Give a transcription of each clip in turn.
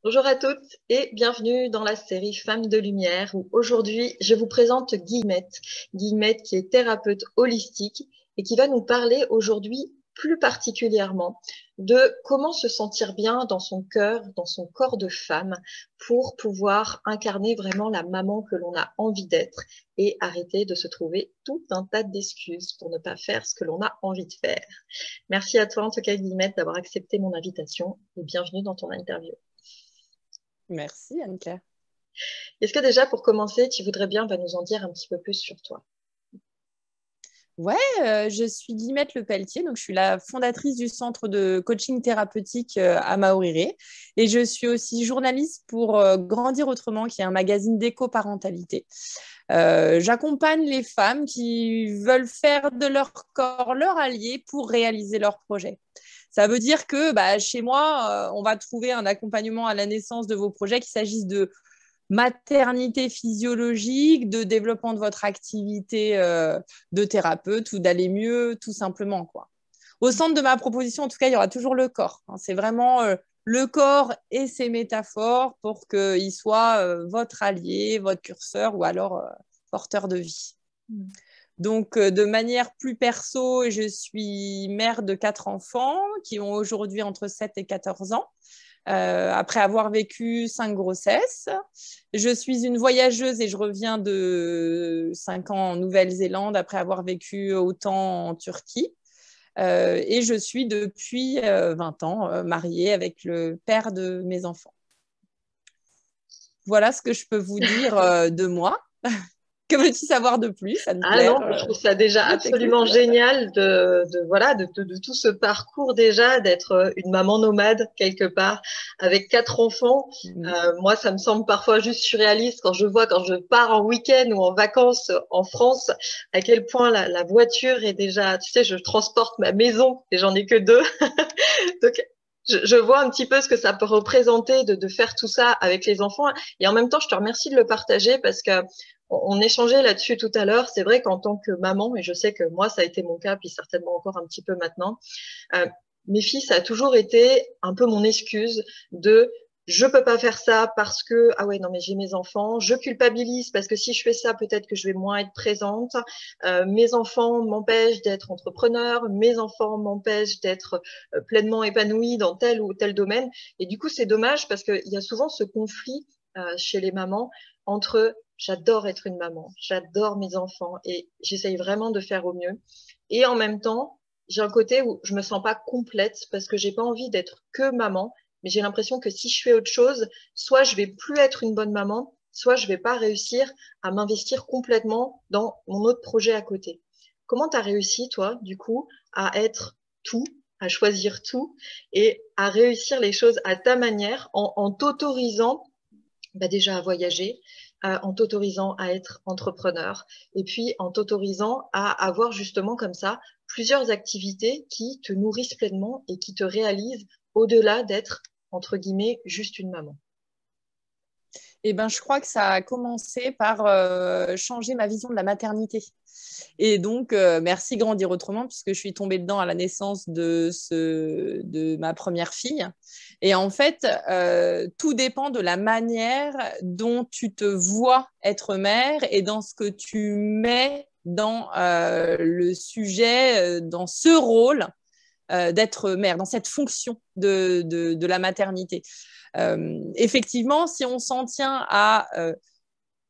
Bonjour à toutes et bienvenue dans la série Femmes de Lumière où aujourd'hui je vous présente Guillemette. Guillemette qui est thérapeute holistique et qui va nous parler aujourd'hui plus particulièrement de comment se sentir bien dans son cœur, dans son corps de femme pour pouvoir incarner vraiment la maman que l'on a envie d'être et arrêter de se trouver tout un tas d'excuses pour ne pas faire ce que l'on a envie de faire. Merci à toi en tout cas Guillemette d'avoir accepté mon invitation et bienvenue dans ton interview. Merci Anne-Claire. Est-ce que déjà, pour commencer, tu voudrais bien nous en dire un petit peu plus sur toi? Ouais, je suis Guillemette Lepelletier, donc je suis la fondatrice du centre de coaching thérapeutique à Maoriré et je suis aussi journaliste pour Grandir Autrement, qui est un magazine d'éco-parentalité. J'accompagne les femmes qui veulent faire de leur corps leur allié pour réaliser leurs projets. Ça veut dire que chez moi, on va trouver un accompagnement à la naissance de vos projets, qu'il s'agisse de maternité physiologique, de développement de votre activité de thérapeute ou d'aller mieux tout simplement, quoi. Au centre de ma proposition, en tout cas, il y aura toujours le corps. C'est vraiment le corps et ses métaphores pour qu'il soit votre allié, votre curseur ou alors porteur de vie. Donc, de manière plus perso, je suis mère de 4 enfants qui ont aujourd'hui entre 7 et 14 ans. Après avoir vécu 5 grossesses. Je suis une voyageuse et je reviens de 5 ans en Nouvelle-Zélande après avoir vécu autant en Turquie. Et je suis depuis 20 ans mariée avec le père de mes enfants. Voilà ce que je peux vous dire de moi. Que veux-tu savoir de plus, Ah non, Anne-Claire? je trouve ça déjà Je t'écoute. absolument génial de tout ce parcours déjà, d'être une maman nomade quelque part avec 4 enfants. Moi, ça me semble parfois juste surréaliste quand je pars en week-end ou en vacances en France, à quel point la voiture est déjà, tu sais, je transporte ma maison et j'en ai que deux. Donc, je vois un petit peu ce que ça peut représenter de faire tout ça avec les enfants. Et en même temps, je te remercie de le partager parce que on échangeait là-dessus tout à l'heure. C'est vrai qu'en tant que maman, et je sais que moi, ça a été mon cas, puis certainement encore un petit peu maintenant, euh, mes filles, ça a toujours été un peu mon excuse de je peux pas faire ça parce que ah ouais non mais j'ai mes enfants, je culpabilise parce que si je fais ça peut-être que je vais moins être présente. Mes enfants m'empêchent d'être entrepreneur, mes enfants m'empêchent d'être pleinement épanouie dans tel ou tel domaine. Et du coup c'est dommage parce qu'il y a souvent ce conflit chez les mamans entre j'adore être une maman, j'adore mes enfants et j'essaye vraiment de faire au mieux. Et en même temps, j'ai un côté où je me sens pas complète parce que j'ai pas envie d'être que maman, mais j'ai l'impression que si je fais autre chose, soit je vais plus être une bonne maman, soit je vais pas réussir à m'investir complètement dans mon autre projet à côté. Comment tu as réussi, toi, du coup, à être tout, à choisir tout et à réussir les choses à ta manière en t'autorisant déjà à voyager, en t'autorisant à être entrepreneur et puis en t'autorisant à avoir justement comme ça plusieurs activités qui te nourrissent pleinement et qui te réalisent au-delà d'être, entre guillemets, juste une maman. Eh ben, je crois que ça a commencé par changer ma vision de la maternité. Et donc, merci Grandir Autrement, puisque je suis tombée dedans à la naissance de ma première fille. Et en fait, tout dépend de la manière dont tu te vois être mère et dans ce que tu mets dans le sujet, dans ce rôle d'être mère, dans cette fonction de la maternité. Effectivement, si on s'en tient à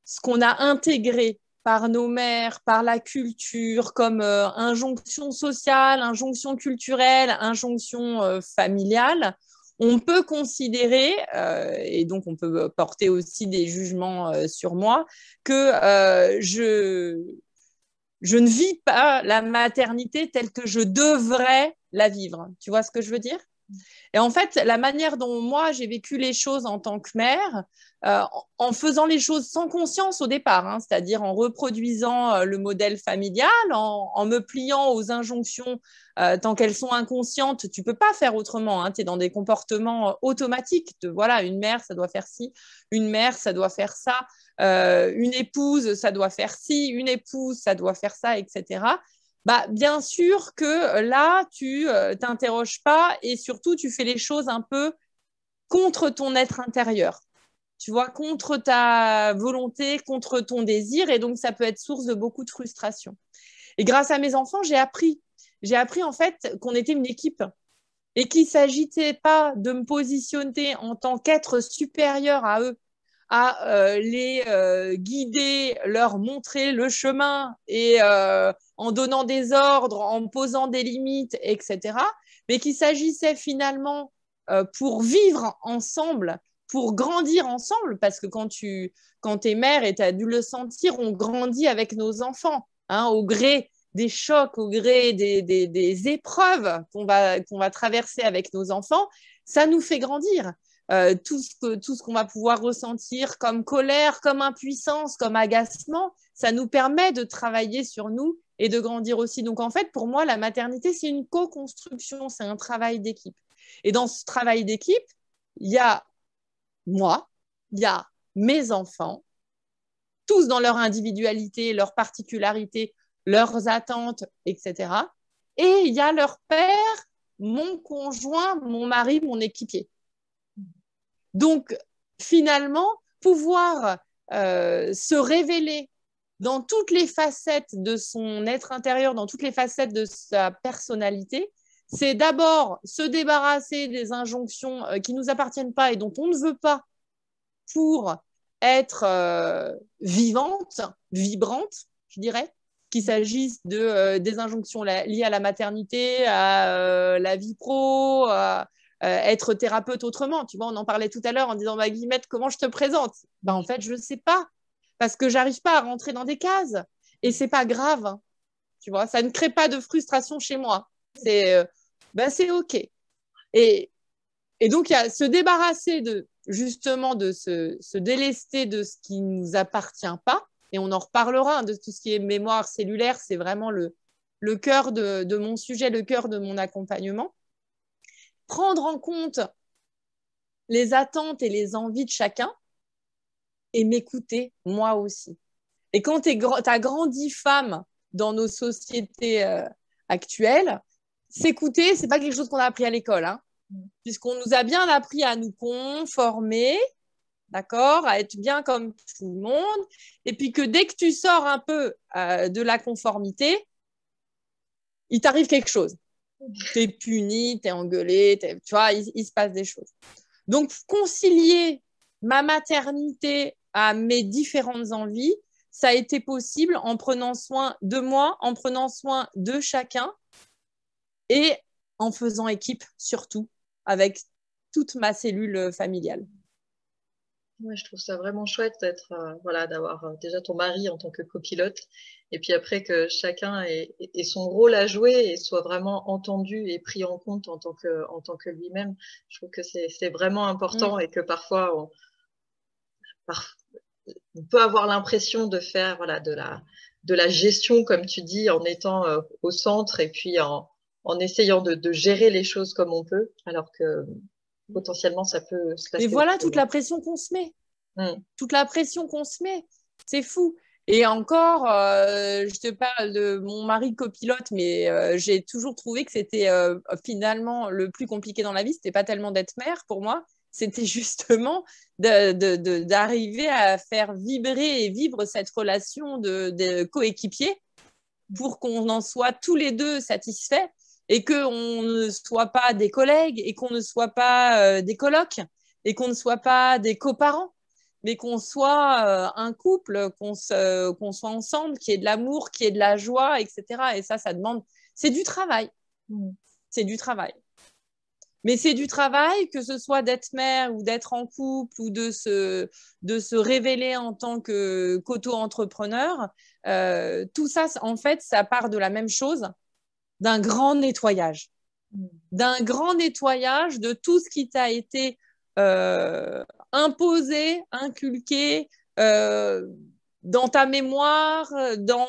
ce qu'on a intégré par nos mères, par la culture, comme injonction sociale, injonction culturelle, injonction familiale, on peut considérer, et donc on peut porter aussi des jugements sur moi, que je ne vis pas la maternité telle que je devrais la vivre. Tu vois ce que je veux dire? Et en fait, la manière dont moi j'ai vécu les choses en tant que mère, en faisant les choses sans conscience au départ, hein, c'est-à-dire en reproduisant le modèle familial, en me pliant aux injonctions tant qu'elles sont inconscientes, tu peux pas faire autrement. Hein, tu es dans des comportements automatiques. Voilà, une mère, ça doit faire ci, une mère, ça doit faire ça, une épouse, ça doit faire ci, une épouse, ça doit faire ça, etc. Bien sûr que là, tu t'interroges pas et surtout, tu fais les choses un peu contre ton être intérieur, tu vois, contre ta volonté, contre ton désir. Et donc, ça peut être source de beaucoup de frustration. Et grâce à mes enfants, j'ai appris en fait qu'on était une équipe et qu'il ne s'agissait pas de me positionner en tant qu'être supérieur à eux, à les guider, leur montrer le chemin et en donnant des ordres, en posant des limites, etc. Mais qu'il s'agissait finalement pour vivre ensemble, pour grandir ensemble, parce que quand tu es mère, et tu as dû le sentir, on grandit avec nos enfants, hein, au gré des chocs, au gré des épreuves qu'on va traverser avec nos enfants, ça nous fait grandir. Tout ce qu'on va pouvoir ressentir comme colère, comme impuissance, comme agacement, ça nous permet de travailler sur nous et de grandir aussi. Donc en fait, pour moi, la maternité, c'est une co-construction, c'est un travail d'équipe. Et dans ce travail d'équipe, il y a moi, il y a mes enfants, tous dans leur individualité, leur particularité, leurs attentes, etc. Et il y a leur père, mon conjoint, mon mari, mon équipier. Donc, finalement, pouvoir se révéler dans toutes les facettes de son être intérieur, dans toutes les facettes de sa personnalité, c'est d'abord se débarrasser des injonctions qui ne nous appartiennent pas et dont on ne veut pas pour être vivante, vibrante, je dirais, qu'il s'agisse des injonctions liées à la maternité, à la vie pro, à être thérapeute autrement. Tu vois, on en parlait tout à l'heure en disant, Guillemette, comment je te présente? En fait, je ne sais pas, parce que j'arrive pas à rentrer dans des cases. Et c'est pas grave, hein. Tu vois, ça ne crée pas de frustration chez moi. C'est OK. Et donc, il y a se débarrasser justement de se délester de ce qui ne nous appartient pas. Et on en reparlera, hein, de tout ce qui est mémoire cellulaire. C'est vraiment le cœur de mon sujet, le cœur de mon accompagnement. Prendre en compte les attentes et les envies de chacun et m'écouter moi aussi. Et quand tu as grandi femme dans nos sociétés actuelles, s'écouter, c'est pas quelque chose qu'on a appris à l'école, hein, puisqu'on nous a bien appris à nous conformer, d'accord, à être bien comme tout le monde, et puis que dès que tu sors un peu de la conformité, il t'arrive quelque chose. Tu es puni, tu es engueulé, tu vois, il se passe des choses. Donc, concilier ma maternité à mes différentes envies, ça a été possible en prenant soin de moi, en prenant soin de chacun et en faisant équipe surtout avec toute ma cellule familiale. Ouais, je trouve ça vraiment chouette d'avoir déjà ton mari en tant que copilote et puis après que chacun ait son rôle à jouer et soit vraiment entendu et pris en compte en tant que lui-même. Je trouve que c'est vraiment important et que parfois on peut avoir l'impression de faire de la gestion, comme tu dis, en étant au centre et puis en essayant de gérer les choses comme on peut, alors que potentiellement ça peut se passer. Mais voilà toute la pression qu'on se met. Toute la pression qu'on se met. C'est fou. Et encore, je te parle de mon mari copilote, mais j'ai toujours trouvé que c'était finalement le plus compliqué dans la vie. C'était pas tellement d'être mère pour moi, c'était justement d'arriver à faire vibrer et vivre cette relation de coéquipier pour qu'on en soit tous les deux satisfaits et qu'on ne soit pas des collègues et qu'on ne soit pas des colocs et qu'on ne soit pas des coparents, mais qu'on soit un couple, qu'on soit ensemble, qu'il y ait de l'amour, qu'il y ait de la joie, etc. Et ça demande... C'est du travail. C'est du travail. Mais c'est du travail, que ce soit d'être mère ou d'être en couple ou de se révéler en tant qu'auto-entrepreneur. Tout ça, en fait, ça part de la même chose, d'un grand nettoyage. D'un grand nettoyage de tout ce qui t'a été imposé, inculqué dans ta mémoire, dans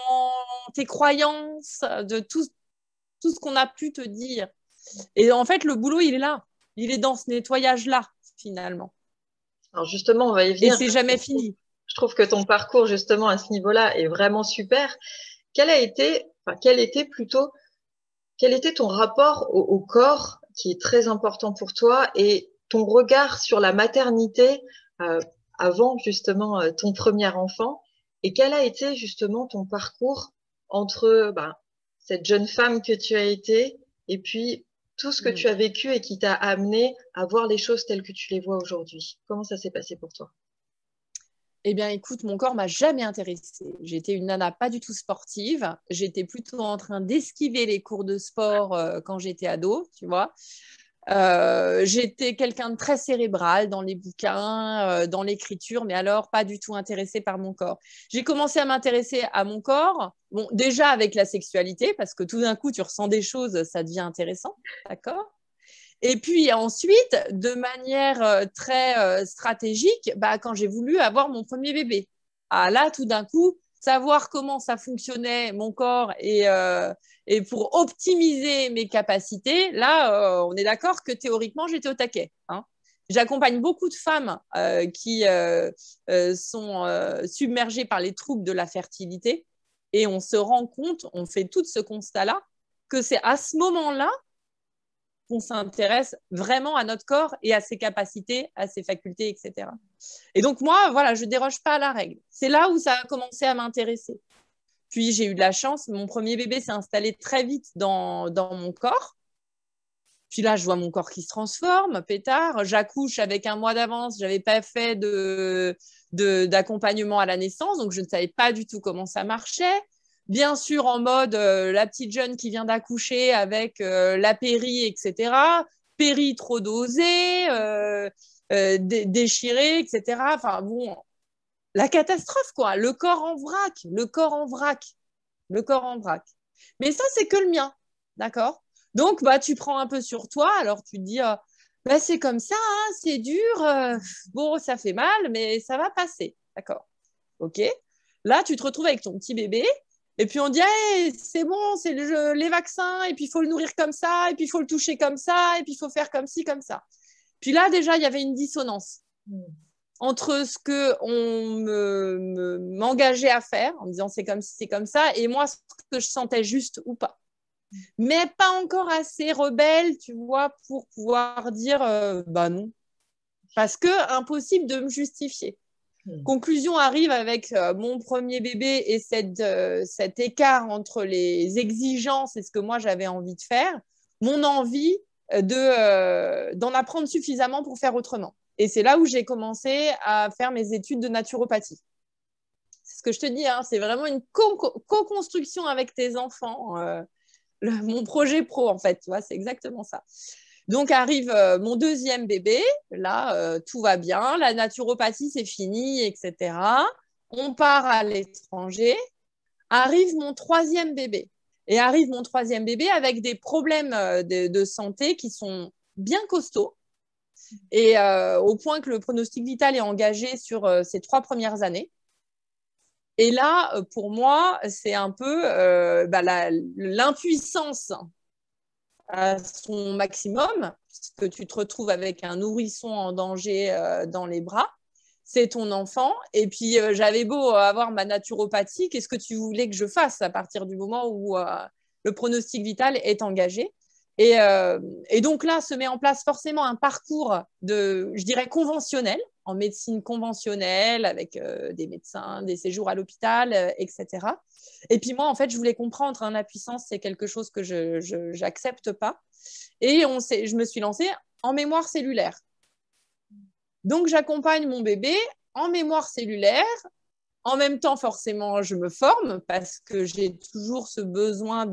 tes croyances, de tout ce qu'on a pu te dire. Et en fait, le boulot, il est là. Il est dans ce nettoyage-là, finalement. Alors justement, on va y venir. Et c'est jamais fini. Je trouve que ton parcours, justement, à ce niveau-là, est vraiment super. Quel était ton rapport au corps, qui est très important pour toi, et ton regard sur la maternité avant justement ton premier enfant et quel a été justement ton parcours entre cette jeune femme que tu as été et puis tout ce que tu as vécu et qui t'a amené à voir les choses telles que tu les vois aujourd'hui. Comment ça s'est passé pour toi? Eh bien, écoute, mon corps m'a jamais intéressée. J'étais une nana pas du tout sportive. J'étais plutôt en train d'esquiver les cours de sport quand j'étais ado, tu vois. J'étais quelqu'un de très cérébral dans les bouquins, dans l'écriture, mais alors pas du tout intéressée par mon corps. J'ai commencé à m'intéresser à mon corps, bon, déjà avec la sexualité, parce que tout d'un coup, tu ressens des choses, ça devient intéressant, d'accord? Et puis ensuite, de manière très stratégique, quand j'ai voulu avoir mon premier bébé. Ah là, tout d'un coup, savoir comment ça fonctionnait, mon corps, et pour optimiser mes capacités, là, on est d'accord que théoriquement, j'étais au taquet. Hein. J'accompagne beaucoup de femmes qui sont submergées par les troubles de la fertilité. Et on se rend compte, on fait tout ce constat-là, que c'est à ce moment-là qu'on s'intéresse vraiment à notre corps et à ses capacités, à ses facultés, etc. Et donc moi, voilà, je ne déroge pas à la règle. C'est là où ça a commencé à m'intéresser. Puis j'ai eu de la chance, mon premier bébé s'est installé très vite dans mon corps. Puis là, je vois mon corps qui se transforme, pétard. J'accouche avec un mois d'avance. Je n'avais pas fait d'accompagnement à la naissance, donc je ne savais pas du tout comment ça marchait. Bien sûr, en mode la petite jeune qui vient d'accoucher avec la péri, etc. Péri trop dosée, déchirée, etc. Enfin bon, la catastrophe, quoi. Le corps en vrac, le corps en vrac, le corps en vrac. Mais ça, c'est que le mien, d'accord? Donc, tu prends un peu sur toi. Alors, tu te dis, c'est comme ça, hein, c'est dur. Bon, ça fait mal, mais ça va passer, d'accord? Ok. Là, tu te retrouves avec ton petit bébé. Et puis on dit, hey, c'est bon, c'est les vaccins, et puis il faut le nourrir comme ça, et puis il faut le toucher comme ça, et puis il faut faire comme ci, comme ça. Puis là, déjà, il y avait une dissonance entre ce qu'on m'engageait à faire, en me disant c'est comme si c'est comme ça, et moi, ce que je sentais juste ou pas. Mais pas encore assez rebelle, tu vois, pour pouvoir dire, non. Parce que impossible de me justifier. Conclusion arrive avec mon premier bébé et cet écart entre les exigences et ce que moi j'avais envie de faire, mon envie d'en apprendre suffisamment pour faire autrement. Et c'est là où j'ai commencé à faire mes études de naturopathie. C'est ce que je te dis, hein, c'est vraiment une co-construction avec tes enfants. Mon projet pro, en fait, tu vois, c'est exactement ça. Donc arrive mon deuxième bébé, là tout va bien, la naturopathie c'est fini, etc. On part à l'étranger, arrive mon troisième bébé. Et arrive mon troisième bébé avec des problèmes de santé qui sont bien costauds, et au point que le pronostic vital est engagé sur ces 3 premières années. Et là, pour moi, c'est un peu l'impuissance à son maximum, puisque tu te retrouves avec un nourrisson en danger dans les bras, c'est ton enfant. Et puis, j'avais beau avoir ma naturopathie, qu'est-ce que tu voulais que je fasse à partir du moment où le pronostic vital est engagé? Et donc là, se met en place forcément un parcours je dirais, conventionnel, en médecine conventionnelle, avec des médecins, des séjours à l'hôpital, etc. Et puis moi, en fait, je voulais comprendre, hein, la puissance, c'est quelque chose que je n'accepte pas. Et je me suis lancée en mémoire cellulaire. Donc, j'accompagne mon bébé en mémoire cellulaire. En même temps, forcément, je me forme parce que j'ai toujours ce besoin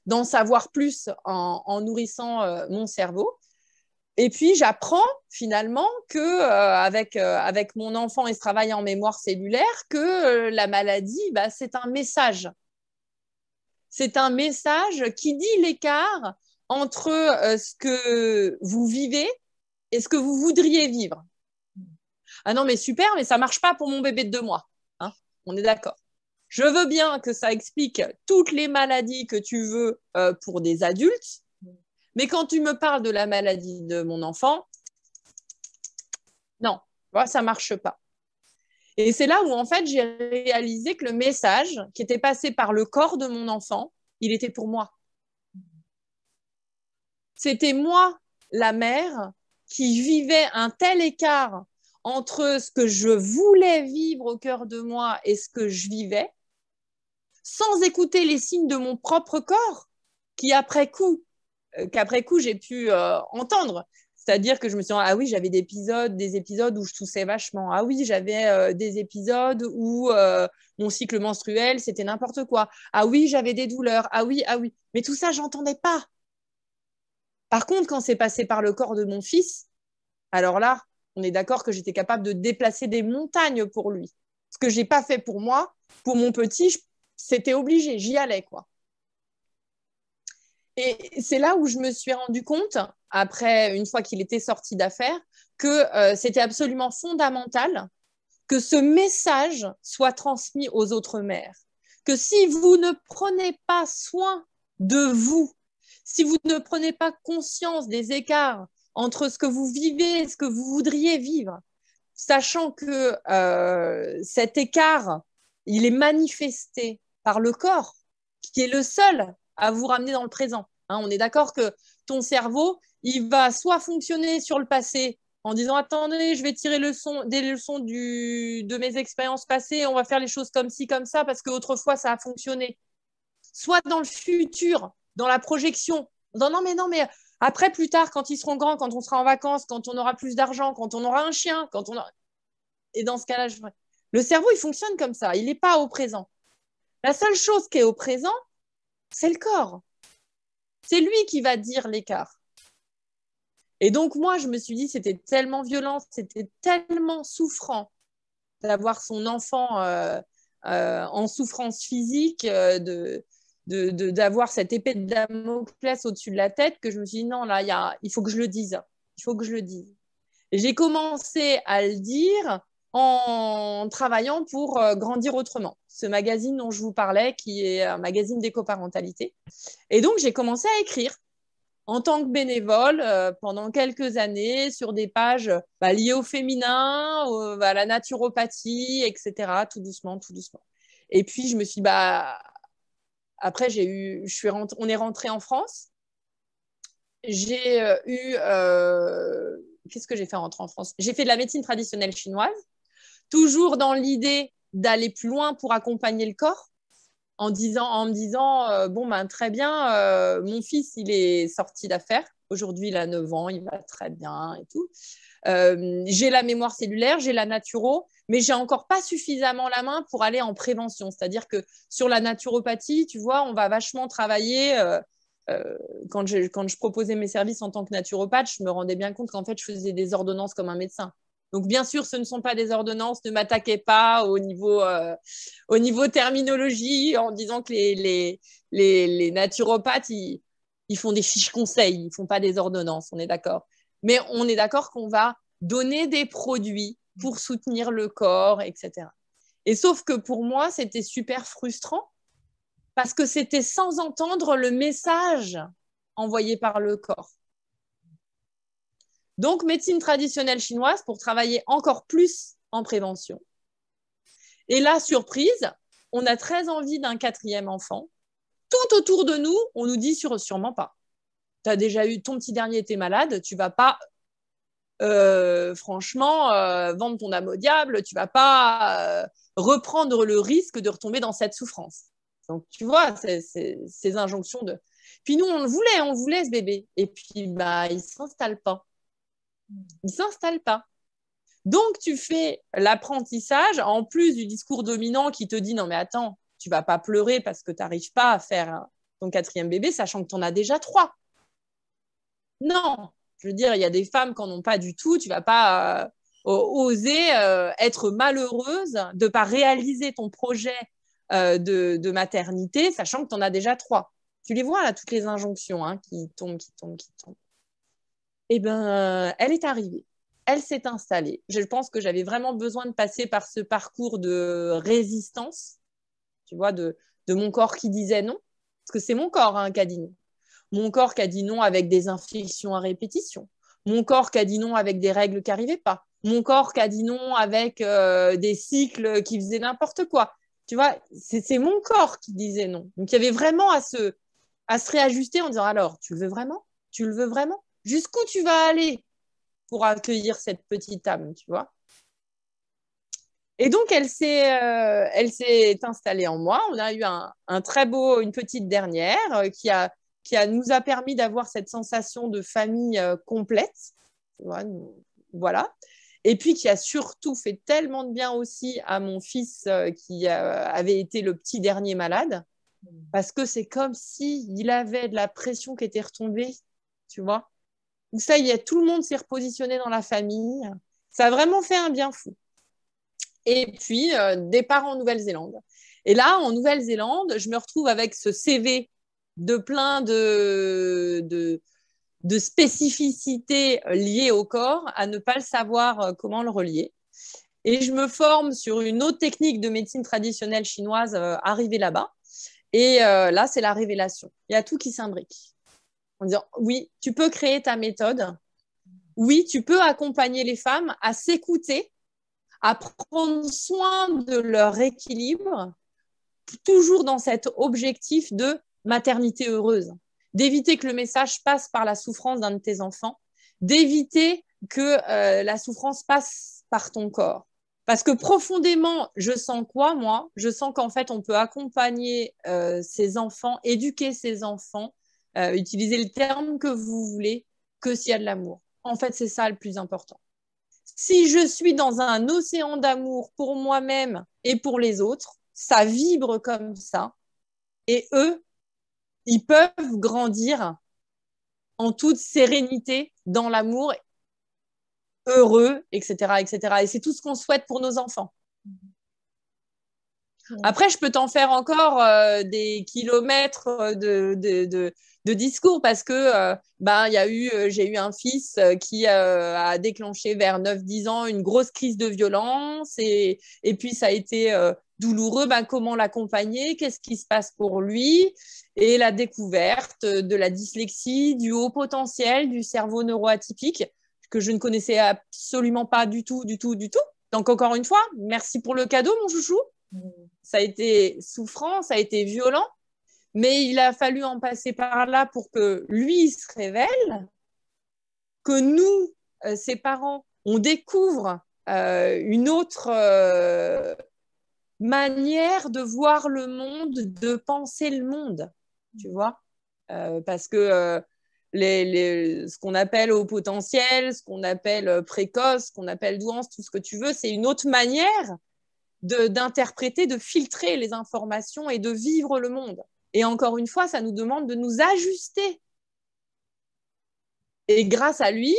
d'en savoir plus en nourrissant mon cerveau. Et puis, j'apprends finalement avec mon enfant et ce travail en mémoire cellulaire, que la maladie, c'est un message. C'est un message qui dit l'écart entre ce que vous vivez et ce que vous voudriez vivre. Ah non, mais super, mais ça ne marche pas pour mon bébé de 2 mois. Hein, on est d'accord. Je veux bien que ça explique toutes les maladies que tu veux pour des adultes, mais quand tu me parles de la maladie de mon enfant, non, ça ne marche pas. Et c'est là où, en fait, j'ai réalisé que le message qui était passé par le corps de mon enfant, il était pour moi. c'était moi, la mère, qui vivait un tel écart entre ce que je voulais vivre au cœur de moi et ce que je vivais, sans écouter les signes de mon propre corps, qu'après coup, j'ai pu entendre. C'est-à-dire que je me suis dit, ah oui, j'avais des épisodes où je toussais vachement. Ah oui, j'avais des épisodes où mon cycle menstruel, c'était n'importe quoi. Ah oui, j'avais des douleurs. Ah oui, ah oui. Mais tout ça, j'entendais pas. Par contre, quand c'est passé par le corps de mon fils, alors là, on est d'accord que j'étais capable de déplacer des montagnes pour lui. Ce que j'ai pas fait pour moi, pour mon petit, c'était obligé, j'y allais, quoi. Et c'est là où je me suis rendu compte, après, une fois qu'il était sorti d'affaires, que c'était absolument fondamental que ce message soit transmis aux autres mères. Que si vous ne prenez pas soin de vous, si vous ne prenez pas conscience des écarts entre ce que vous vivez et ce que vous voudriez vivre, sachant que cet écart, il est manifesté par le corps, qui est le seul à vous ramener dans le présent. Hein, on est d'accord que ton cerveau, il va soit fonctionner sur le passé en disant attendez, je vais tirer des leçons de mes expériences passées, on va faire les choses comme ci, comme ça, parce qu'autrefois ça a fonctionné. Soit dans le futur, dans la projection, non, mais après, plus tard, quand ils seront grands, quand on sera en vacances, quand on aura plus d'argent, quand on aura un chien, quand on aura... Et dans ce cas-là, le cerveau, il fonctionne comme ça, il n'est pas au présent. La seule chose qui est au présent, c'est le corps. C'est lui qui va dire l'écart. Et donc, moi, je me suis dit, c'était tellement violent, c'était tellement souffrant d'avoir son enfant en souffrance physique, d'avoir cette épée de Damoclès au-dessus de la tête, que je me suis dit, non, là, il faut que je le dise. Il faut que je le dise. Et j'ai commencé à le dire en travaillant pour Grandir autrement, ce magazine dont je vous parlais, qui est un magazine d'éco-parentalité. Et donc, j'ai commencé à écrire en tant que bénévole pendant quelques années sur des pages liées au féminin, à la naturopathie, etc., tout doucement, tout doucement. Et puis, je me suis après, on est rentré en France. J'ai qu'est-ce que j'ai fait en rentrant en France? J'ai fait de la médecine traditionnelle chinoise, toujours dans l'idée d'aller plus loin pour accompagner le corps, en me disant bon, ben, très bien, mon fils, il est sorti d'affaires. Aujourd'hui, il a 9 ans, il va très bien et tout. J'ai la mémoire cellulaire, j'ai la naturo, mais j'ai encore pas suffisamment la main pour aller en prévention. C'est-à-dire que sur la naturopathie, tu vois, on va vachement travailler. Quand je proposais mes services en tant que naturopathe, je me rendais bien compte qu'en fait, je faisais des ordonnances comme un médecin. Donc, bien sûr, ce ne sont pas des ordonnances. Ne m'attaquez pas au niveau terminologie en disant que les naturopathes, ils font des fiches conseils. Ils ne font pas des ordonnances, on est d'accord. Mais on est d'accord qu'on va donner des produits pour soutenir le corps, etc. Et sauf que pour moi, c'était super frustrant parce que c'était sans entendre le message envoyé par le corps. Donc, médecine traditionnelle chinoise pour travailler encore plus en prévention. Et là, surprise, on a très envie d'un 4e enfant. Tout autour de nous, on nous dit sûrement pas. Tu as déjà eu ton petit dernier était malade, tu vas pas franchement vendre ton âme au diable, tu vas pas reprendre le risque de retomber dans cette souffrance. Donc, tu vois, ces injonctions de... Puis nous, on voulait ce bébé. Et puis, il ne s'installe pas. Il ne s'installe pas. Donc, tu fais l'apprentissage, en plus du discours dominant qui te dit « Non, mais attends, tu ne vas pas pleurer parce que tu n'arrives pas à faire ton 4e bébé, sachant que tu en as déjà 3. » Non, je veux dire, il y a des femmes qui n'en ont pas du tout. Tu ne vas pas oser être malheureuse de ne pas réaliser ton projet de maternité, sachant que tu en as déjà 3. Tu les vois, là, toutes les injonctions qui tombent. Eh bien, elle est arrivée. Elle s'est installée. Je pense que j'avais vraiment besoin de passer par ce parcours de résistance, tu vois, de mon corps qui disait non. Parce que c'est mon corps qui a dit non. Mon corps qui a dit non avec des infections à répétition. Mon corps qui a dit non avec des règles qui n'arrivaient pas. Mon corps qui a dit non avec des cycles qui faisaient n'importe quoi. Tu vois, c'est mon corps qui disait non. Donc, il y avait vraiment à se réajuster en disant alors, tu le veux vraiment? Tu le veux vraiment? Jusqu'où tu vas aller pour accueillir cette petite âme, tu vois? Et donc, elle s'est installée en moi. On a eu une petite dernière nous a permis d'avoir cette sensation de famille complète. Voilà. Et puis, qui a surtout fait tellement de bien aussi à mon fils qui avait été le petit dernier malade. Parce que c'est comme s'il avait de la pression qui était retombée, tu vois. Donc ça y est, tout le monde s'est repositionné dans la famille. Ça a vraiment fait un bien fou. Et puis, départ en Nouvelle-Zélande. Et là, en Nouvelle-Zélande, je me retrouve avec ce CV de plein de spécificités liées au corps, à ne pas le savoir comment le relier. Et je me forme sur une autre technique de médecine traditionnelle chinoise arrivée là-bas. Et là, c'est la révélation. Il y a tout qui s'imbrique. En disant, oui, tu peux créer ta méthode. Oui, tu peux accompagner les femmes à s'écouter, à prendre soin de leur équilibre, toujours dans cet objectif de maternité heureuse, d'éviter que le message passe par la souffrance d'un de tes enfants, d'éviter que la souffrance passe par ton corps. Parce que profondément, je sens quoi, moi? Je sens qu'en fait, on peut accompagner ses enfants, éduquer ses enfants, utiliser le terme que vous voulez, que s'il y a de l'amour. En fait, c'est ça le plus important. Si je suis dans un océan d'amour pour moi-même et pour les autres, ça vibre comme ça. Et eux, ils peuvent grandir en toute sérénité dans l'amour, heureux, etc., etc. Et c'est tout ce qu'on souhaite pour nos enfants. Après, je peux t'en faire encore des kilomètres de discours parce que j'ai eu un fils qui a déclenché vers 9-10 ans une grosse crise de violence et puis ça a été douloureux. Comment l'accompagner? Qu'est-ce qui se passe pour lui? Et la découverte de la dyslexie, du haut potentiel, du cerveau neuroatypique que je ne connaissais absolument pas du tout, du tout, du tout. Donc encore une fois, merci pour le cadeau, mon chouchou. Ça a été souffrant, ça a été violent, mais il a fallu en passer par là pour que lui se révèle, que nous, ses parents, on découvre une autre manière de voir le monde, de penser le monde, tu vois, parce que ce qu'on appelle haut potentiel, ce qu'on appelle précoce, ce qu'on appelle douance, tout ce que tu veux, c'est une autre manière d'interpréter, de filtrer les informations et de vivre le monde. Et encore une fois, ça nous demande de nous ajuster. Et grâce à lui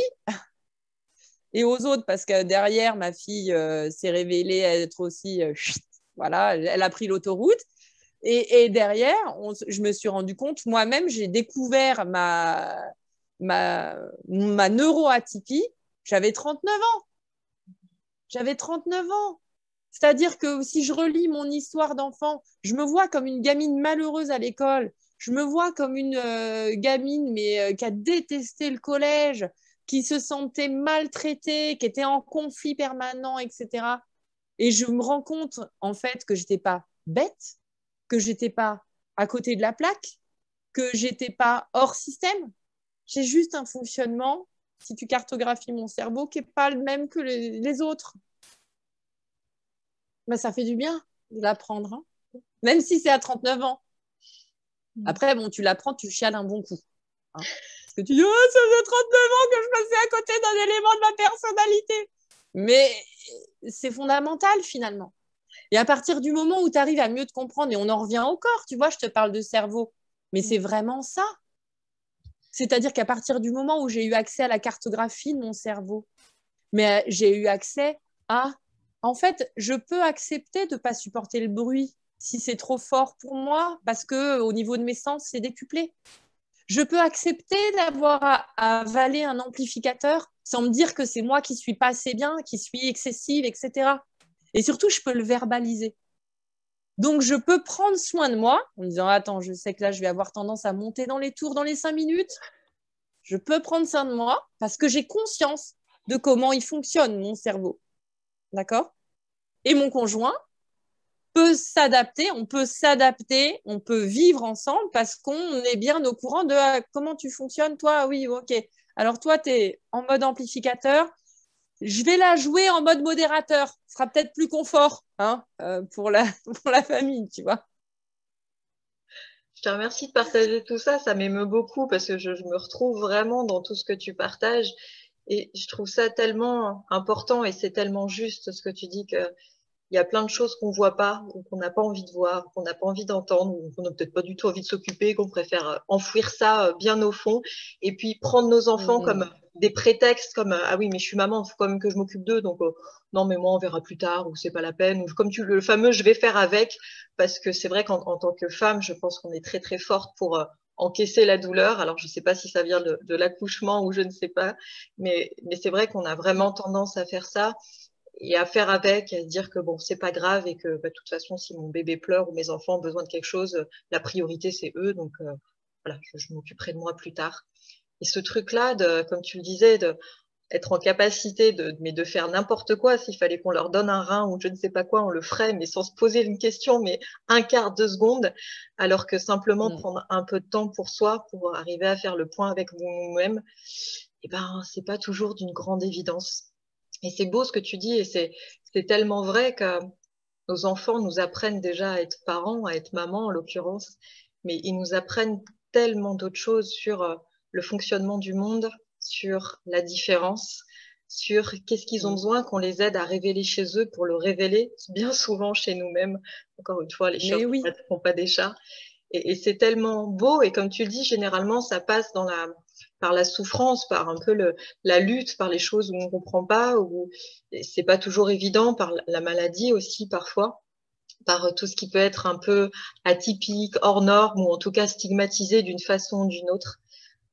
et aux autres, parce que derrière, ma fille s'est révélée être aussi... voilà, elle a pris l'autoroute. Et derrière, je me suis rendu compte, moi-même, j'ai découvert ma neuroatypie. J'avais 39 ans. J'avais 39 ans. C'est-à-dire que si je relis mon histoire d'enfant, je me vois comme une gamine malheureuse à l'école. Je me vois comme une gamine qui a détesté le collège, qui se sentait maltraitée, qui était en conflit permanent, etc. Et je me rends compte, en fait, que je n'étais pas bête, que je n'étais pas à côté de la plaque, que je n'étais pas hors système. J'ai juste un fonctionnement, si tu cartographies mon cerveau, qui n'est pas le même que les autres. Ça fait du bien de l'apprendre, hein. Même si c'est à 39 ans. Après, tu l'apprends, tu chiales un bon coup. Hein. Parce que tu dis, oh, ça fait 39 ans que je passais à côté d'un élément de ma personnalité. Mais c'est fondamental, finalement. Et à partir du moment où tu arrives à mieux te comprendre, et on en revient au corps, tu vois, je te parle de cerveau, mais c'est vraiment ça. C'est-à-dire qu'à partir du moment où j'ai eu accès à la cartographie de mon cerveau, mais j'ai eu accès à... En fait, je peux accepter de ne pas supporter le bruit si c'est trop fort pour moi, parce qu'au niveau de mes sens, c'est décuplé. Je peux accepter d'avoir à avaler un amplificateur sans me dire que c'est moi qui suis pas assez bien, qui suis excessive, etc. Et surtout, je peux le verbaliser. Donc, je peux prendre soin de moi en me disant, attends, je sais que là, je vais avoir tendance à monter dans les tours dans les 5 minutes. Je peux prendre soin de moi parce que j'ai conscience de comment il fonctionne, mon cerveau. D'accord? Et mon conjoint, peut s'adapter, on peut vivre ensemble parce qu'on est bien au courant de comment tu fonctionnes, toi, oui, ok. Alors toi, tu es en mode amplificateur, je vais la jouer en mode modérateur. Ce sera peut-être plus confort hein, pour pour la famille, tu vois. Je te remercie de partager tout ça. Ça m'émeut beaucoup parce que je me retrouve vraiment dans tout ce que tu partages. Et je trouve ça tellement important et c'est tellement juste ce que tu dis que il y a plein de choses qu'on voit pas, ou qu'on n'a pas envie de voir, qu'on n'a pas envie d'entendre, ou qu'on n'a peut-être pas du tout envie de s'occuper, qu'on préfère enfouir ça bien au fond, et puis prendre nos enfants comme Mmh. des prétextes, comme ah oui, mais je suis maman, il faut quand même que je m'occupe d'eux, donc non, mais moi on verra plus tard, ou c'est pas la peine, ou comme le fameux je vais faire avec, parce que c'est vrai qu'en tant que femme, je pense qu'on est très très forte pour encaisser la douleur. Alors je sais pas si ça vient de l'accouchement ou je ne sais pas, mais c'est vrai qu'on a vraiment tendance à faire ça et à faire avec, à se dire que bon, c'est pas grave et que bah, de toute façon, si mon bébé pleure ou mes enfants ont besoin de quelque chose, la priorité c'est eux, donc voilà, je m'occuperai de moi plus tard. Et ce truc-là, comme tu le disais, être en capacité mais de faire n'importe quoi, s'il fallait qu'on leur donne un rein ou je ne sais pas quoi, on le ferait, mais sans se poser une question, mais un quart de seconde, alors que simplement Mmh. prendre un peu de temps pour soi, pour arriver à faire le point avec nous-mêmes, eh ben, c'est pas toujours d'une grande évidence. Et c'est beau ce que tu dis, et c'est tellement vrai que nos enfants nous apprennent déjà à être parents, à être maman en l'occurrence, mais ils nous apprennent tellement d'autres choses sur le fonctionnement du monde, sur la différence, sur qu'est-ce qu'ils ont Mmh. besoin qu'on les aide à révéler chez eux pour le révéler bien souvent chez nous-mêmes. Encore une fois, les chiens Mais oui. ne font pas des chats. Et c'est tellement beau. Et comme tu le dis, généralement, ça passe par la souffrance, par un peu la lutte, par les choses où on ne comprend pas, où c'est pas toujours évident, par la maladie aussi parfois, par tout ce qui peut être un peu atypique, hors norme, ou en tout cas stigmatisé d'une façon ou d'une autre.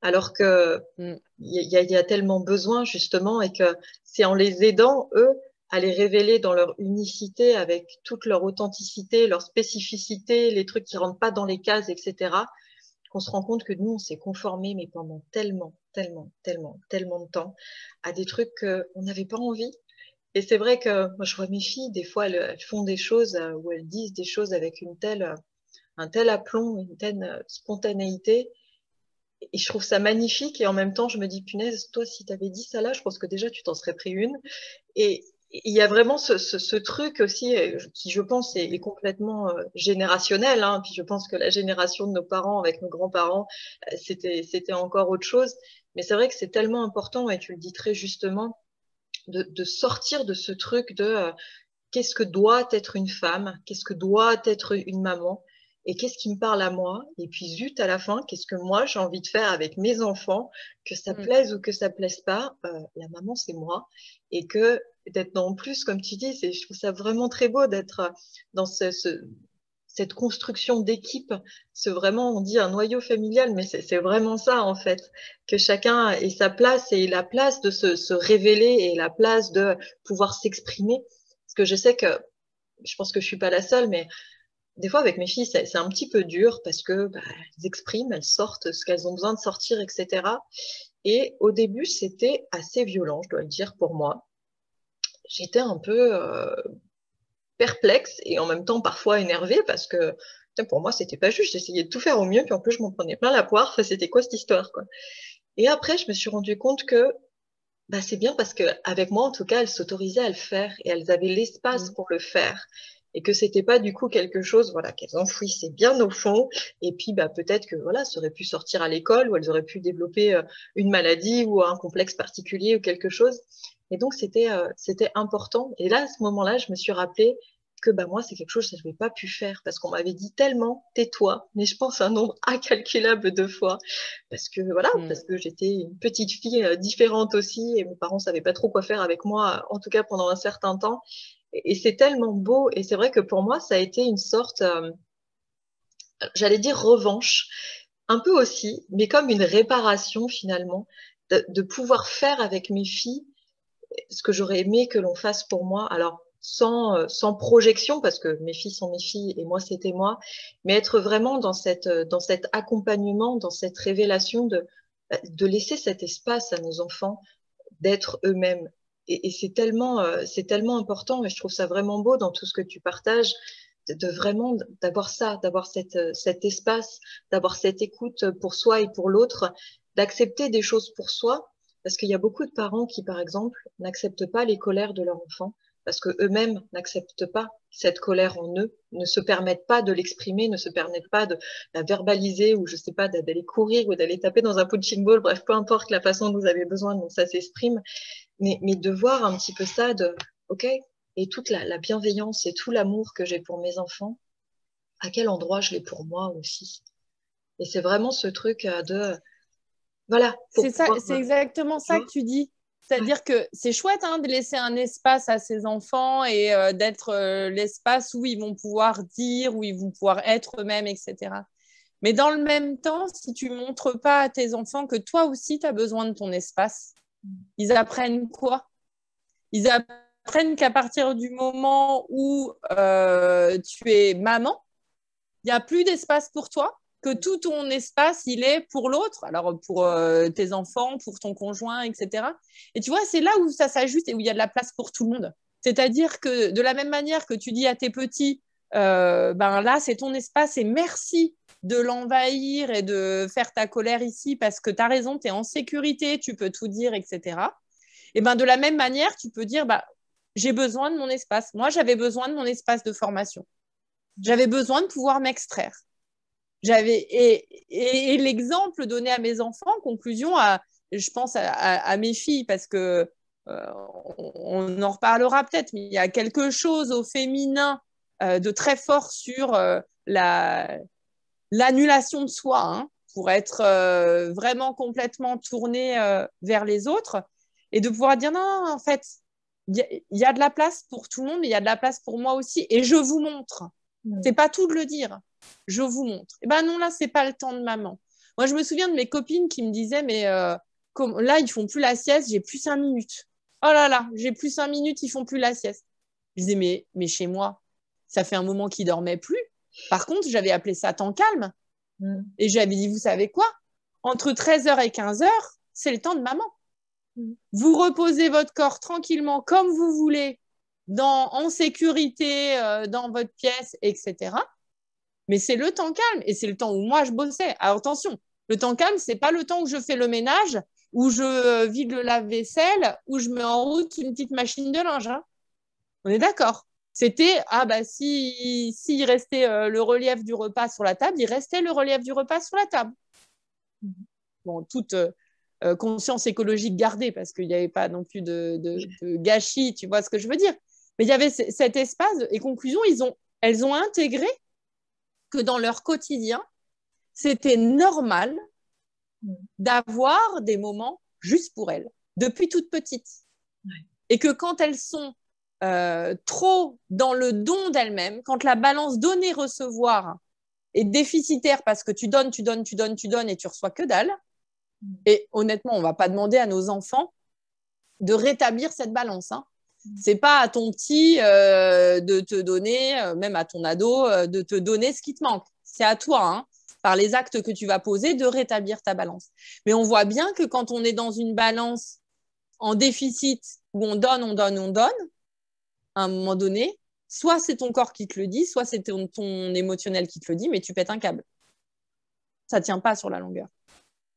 Alors que Mmh. il y a tellement besoin justement et que c'est en les aidant, eux, à les révéler dans leur unicité, avec toute leur authenticité, leur spécificité, les trucs qui rentrent pas dans les cases, etc., qu'on se rend compte que nous, on s'est conformé, mais pendant tellement de temps, à des trucs qu'on n'avait pas envie. Et c'est vrai que moi, je vois mes filles, des fois, elles font des choses ou elles disent des choses avec un tel aplomb, une telle spontanéité. Et je trouve ça magnifique. Et en même temps, je me dis, punaise, toi, si tu avais dit ça là, je pense que déjà, tu t'en serais pris une. Et il y a vraiment ce truc aussi qui, je pense, est complètement générationnel. Hein. Puis je pense que la génération de nos parents avec nos grands-parents, c'était encore autre chose. Mais c'est vrai que c'est tellement important, et tu le dis très justement, de sortir de ce truc de qu'est-ce que doit être une femme, qu'est-ce que doit être une maman, et qu'est-ce qui me parle à moi, et puis zut, à la fin, qu'est-ce que moi j'ai envie de faire avec mes enfants, que ça Mmh. plaise ou que ça plaise pas, la maman c'est moi, et que d'être en plus, comme tu dis, je trouve ça vraiment très beau d'être dans cette construction d'équipe, ce vraiment, on dit un noyau familial, mais c'est vraiment ça en fait, que chacun ait sa place et la place de se révéler et la place de pouvoir s'exprimer. Parce que je sais que, je pense que je suis pas la seule, mais des fois avec mes filles, c'est un petit peu dur parce que bah, elles expriment, elles sortent ce qu'elles ont besoin de sortir, etc. Et au début, c'était assez violent, je dois le dire pour moi. J'étais un peu perplexe et en même temps parfois énervée parce que putain, pour moi, c'était pas juste. J'essayais de tout faire au mieux, puis en plus, je m'en prenais plein la poire. Enfin, c'était quoi cette histoire, quoi. Et après, je me suis rendu compte que bah, c'est bien parce que avec moi, en tout cas, elles s'autorisaient à le faire et elles avaient l'espace Mmh. pour le faire. Et que c'était pas du coup quelque chose, voilà, qu'elles enfouissaient bien au fond. Et puis, bah, peut-être que voilà, ça aurait pu sortir à l'école ou elles auraient pu développer une maladie ou un complexe particulier ou quelque chose. Et donc, c'était important. Et là, à ce moment-là, je me suis rappelé que bah, moi, c'est quelque chose que je n'avais pas pu faire parce qu'on m'avait dit tellement, tais-toi, mais je pense un nombre incalculable de fois parce que voilà, Mmh. parce que j'étais une petite fille différente aussi et mes parents savaient pas trop quoi faire avec moi, en tout cas pendant un certain temps. Et c'est tellement beau et c'est vrai que pour moi ça a été une sorte, j'allais dire revanche, un peu aussi, mais comme une réparation finalement, de pouvoir faire avec mes filles ce que j'aurais aimé que l'on fasse pour moi. Alors sans projection, parce que mes filles sont mes filles et moi c'était moi, mais être vraiment dans cet accompagnement, dans cette révélation de laisser cet espace à nos enfants d'être eux-mêmes. Et c'est tellement important et je trouve ça vraiment beau dans tout ce que tu partages. de vraiment d'avoir ça, d'avoir cet espace, d'avoir cette écoute pour soi et pour l'autre, d'accepter des choses pour soi, parce qu'il y a beaucoup de parents qui, par exemple, n'acceptent pas les colères de leur enfant, parce que eux-mêmes n'acceptent pas cette colère en eux, ne se permettent pas de l'exprimer, ne se permettent pas de la verbaliser, ou je sais pas, d'aller courir ou d'aller taper dans un punching ball, bref, peu importe la façon dont vous avez besoin dont ça s'exprime, mais de voir un petit peu ça, de ok, et toute la bienveillance et tout l'amour que j'ai pour mes enfants, à quel endroit je l'ai pour moi aussi. Et c'est vraiment ce truc de voilà, pour C'est ça, pouvoir c'est exactement tu ça vois, que tu dis. ouais. C'est-à-dire que c'est chouette hein, de laisser un espace à ses enfants et d'être l'espace où ils vont pouvoir dire, où ils vont pouvoir être eux-mêmes, etc. Mais dans le même temps, si tu ne montres pas à tes enfants que toi aussi, tu as besoin de ton espace, ils apprennent quoi? Ils apprennent qu'à partir du moment où tu es maman, il n'y a plus d'espace pour toi, que tout ton espace, il est pour l'autre, alors pour tes enfants, pour ton conjoint, etc. Et tu vois, c'est là où ça s'ajuste et où il y a de la place pour tout le monde. C'est-à-dire que de la même manière que tu dis à tes petits, ben là, c'est ton espace et merci de l'envahir et de faire ta colère ici parce que tu as raison, tu es en sécurité, tu peux tout dire, etc. Et ben de la même manière, tu peux dire, bah, j'ai besoin de mon espace. Moi, j'avais besoin de mon espace de formation. J'avais besoin de pouvoir m'extraire. Et l'exemple donné à mes enfants, conclusion, je pense à mes filles, parce que on en reparlera peut-être, mais il y a quelque chose au féminin de très fort sur l'annulation de soi, hein, pour être vraiment complètement tourné vers les autres, et de pouvoir dire non, en fait, il y a de la place pour tout le monde, mais il y a de la place pour moi aussi, et je vous montre. C'est pas tout de le dire. Je vous montre. Et ben non, là, c'est pas le temps de maman. Moi, je me souviens de mes copines qui me disaient, mais là, ils font plus la sieste, j'ai plus 5 minutes. Oh là là, j'ai plus 5 minutes, ils font plus la sieste. Je disais, mais chez moi, ça fait un moment qu'ils dormaient plus. Par contre, j'avais appelé ça temps calme. Mm. Et j'avais dit, vous savez quoi? Entre 13h et 15h, c'est le temps de maman. Mm. Vous reposez votre corps tranquillement comme vous voulez, en sécurité, dans votre pièce, etc. Mais c'est le temps calme et c'est le temps où moi je bossais. Alors attention, le temps calme, c'est pas le temps où je fais le ménage, où je vide le lave-vaisselle, où je mets en route une petite machine de linge. Hein. On est d'accord. C'était, ah bah si restait le relief du repas sur la table, il restait le relief du repas sur la table. Bon, toute conscience écologique gardée, parce qu'il n'y avait pas non plus de gâchis, tu vois ce que je veux dire. Mais il y avait cet espace, et conclusion, elles ont intégré que dans leur quotidien, c'était normal d'avoir des moments juste pour elles, depuis toute petite. Ouais. Et que quand elles sont trop dans le don d'elles-mêmes, quand la balance donner-recevoir est déficitaire parce que tu donnes, tu donnes, tu donnes, tu donnes et tu reçois que dalle, et honnêtement, on ne va pas demander à nos enfants de rétablir cette balance. Hein. C'est pas à ton petit de te donner, même à ton ado, de te donner ce qui te manque. C'est à toi, hein, par les actes que tu vas poser, de rétablir ta balance. Mais on voit bien que quand on est dans une balance en déficit, où on donne, on donne, on donne, à un moment donné, soit c'est ton corps qui te le dit, soit c'est ton émotionnel qui te le dit, mais tu pètes un câble. Ça tient pas sur la longueur.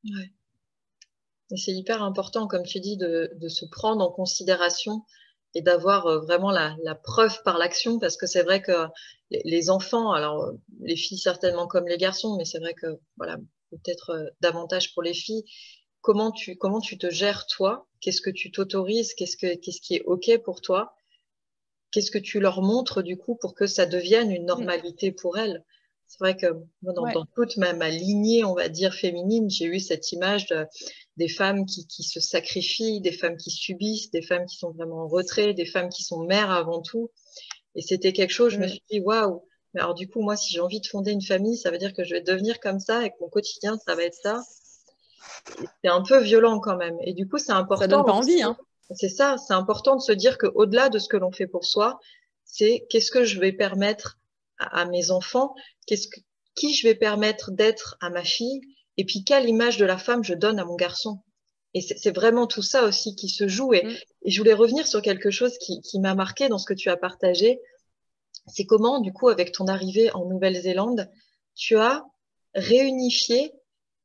Ouais. Et c'est hyper important, comme tu dis, de se prendre en considération et d'avoir vraiment la preuve par l'action, parce que c'est vrai que les enfants, alors les filles certainement comme les garçons, mais c'est vrai que voilà, peut-être davantage pour les filles, comment tu te gères toi? Qu'est-ce que tu t'autorises? Qu'est-ce qui est OK pour toi? Qu'est-ce que tu leur montres du coup pour que ça devienne une normalité pour elles? C'est vrai que moi, dans toute ma lignée, on va dire féminine, j'ai eu cette image des femmes qui se sacrifient, des femmes qui subissent, des femmes qui sont vraiment en retrait, des femmes qui sont mères avant tout. Et c'était quelque chose, je me suis dit, waouh, mais alors du coup, moi, si j'ai envie de fonder une famille, ça veut dire que je vais devenir comme ça et que mon quotidien, ça va être ça. C'est un peu violent quand même. Et du coup, c'est Ça donne important pas aussi. envie, hein. C'est ça, c'est important de se dire qu'au-delà de ce que l'on fait pour soi, c'est qu'est-ce que je vais permettre à mes enfants, qui je vais permettre d'être à ma fille, et puis quelle image de la femme je donne à mon garçon. Et c'est vraiment tout ça aussi qui se joue. Et je voulais revenir sur quelque chose qui m'a marqué dans ce que tu as partagé. c'est comment, du coup, avec ton arrivée en Nouvelle-Zélande, tu as réunifié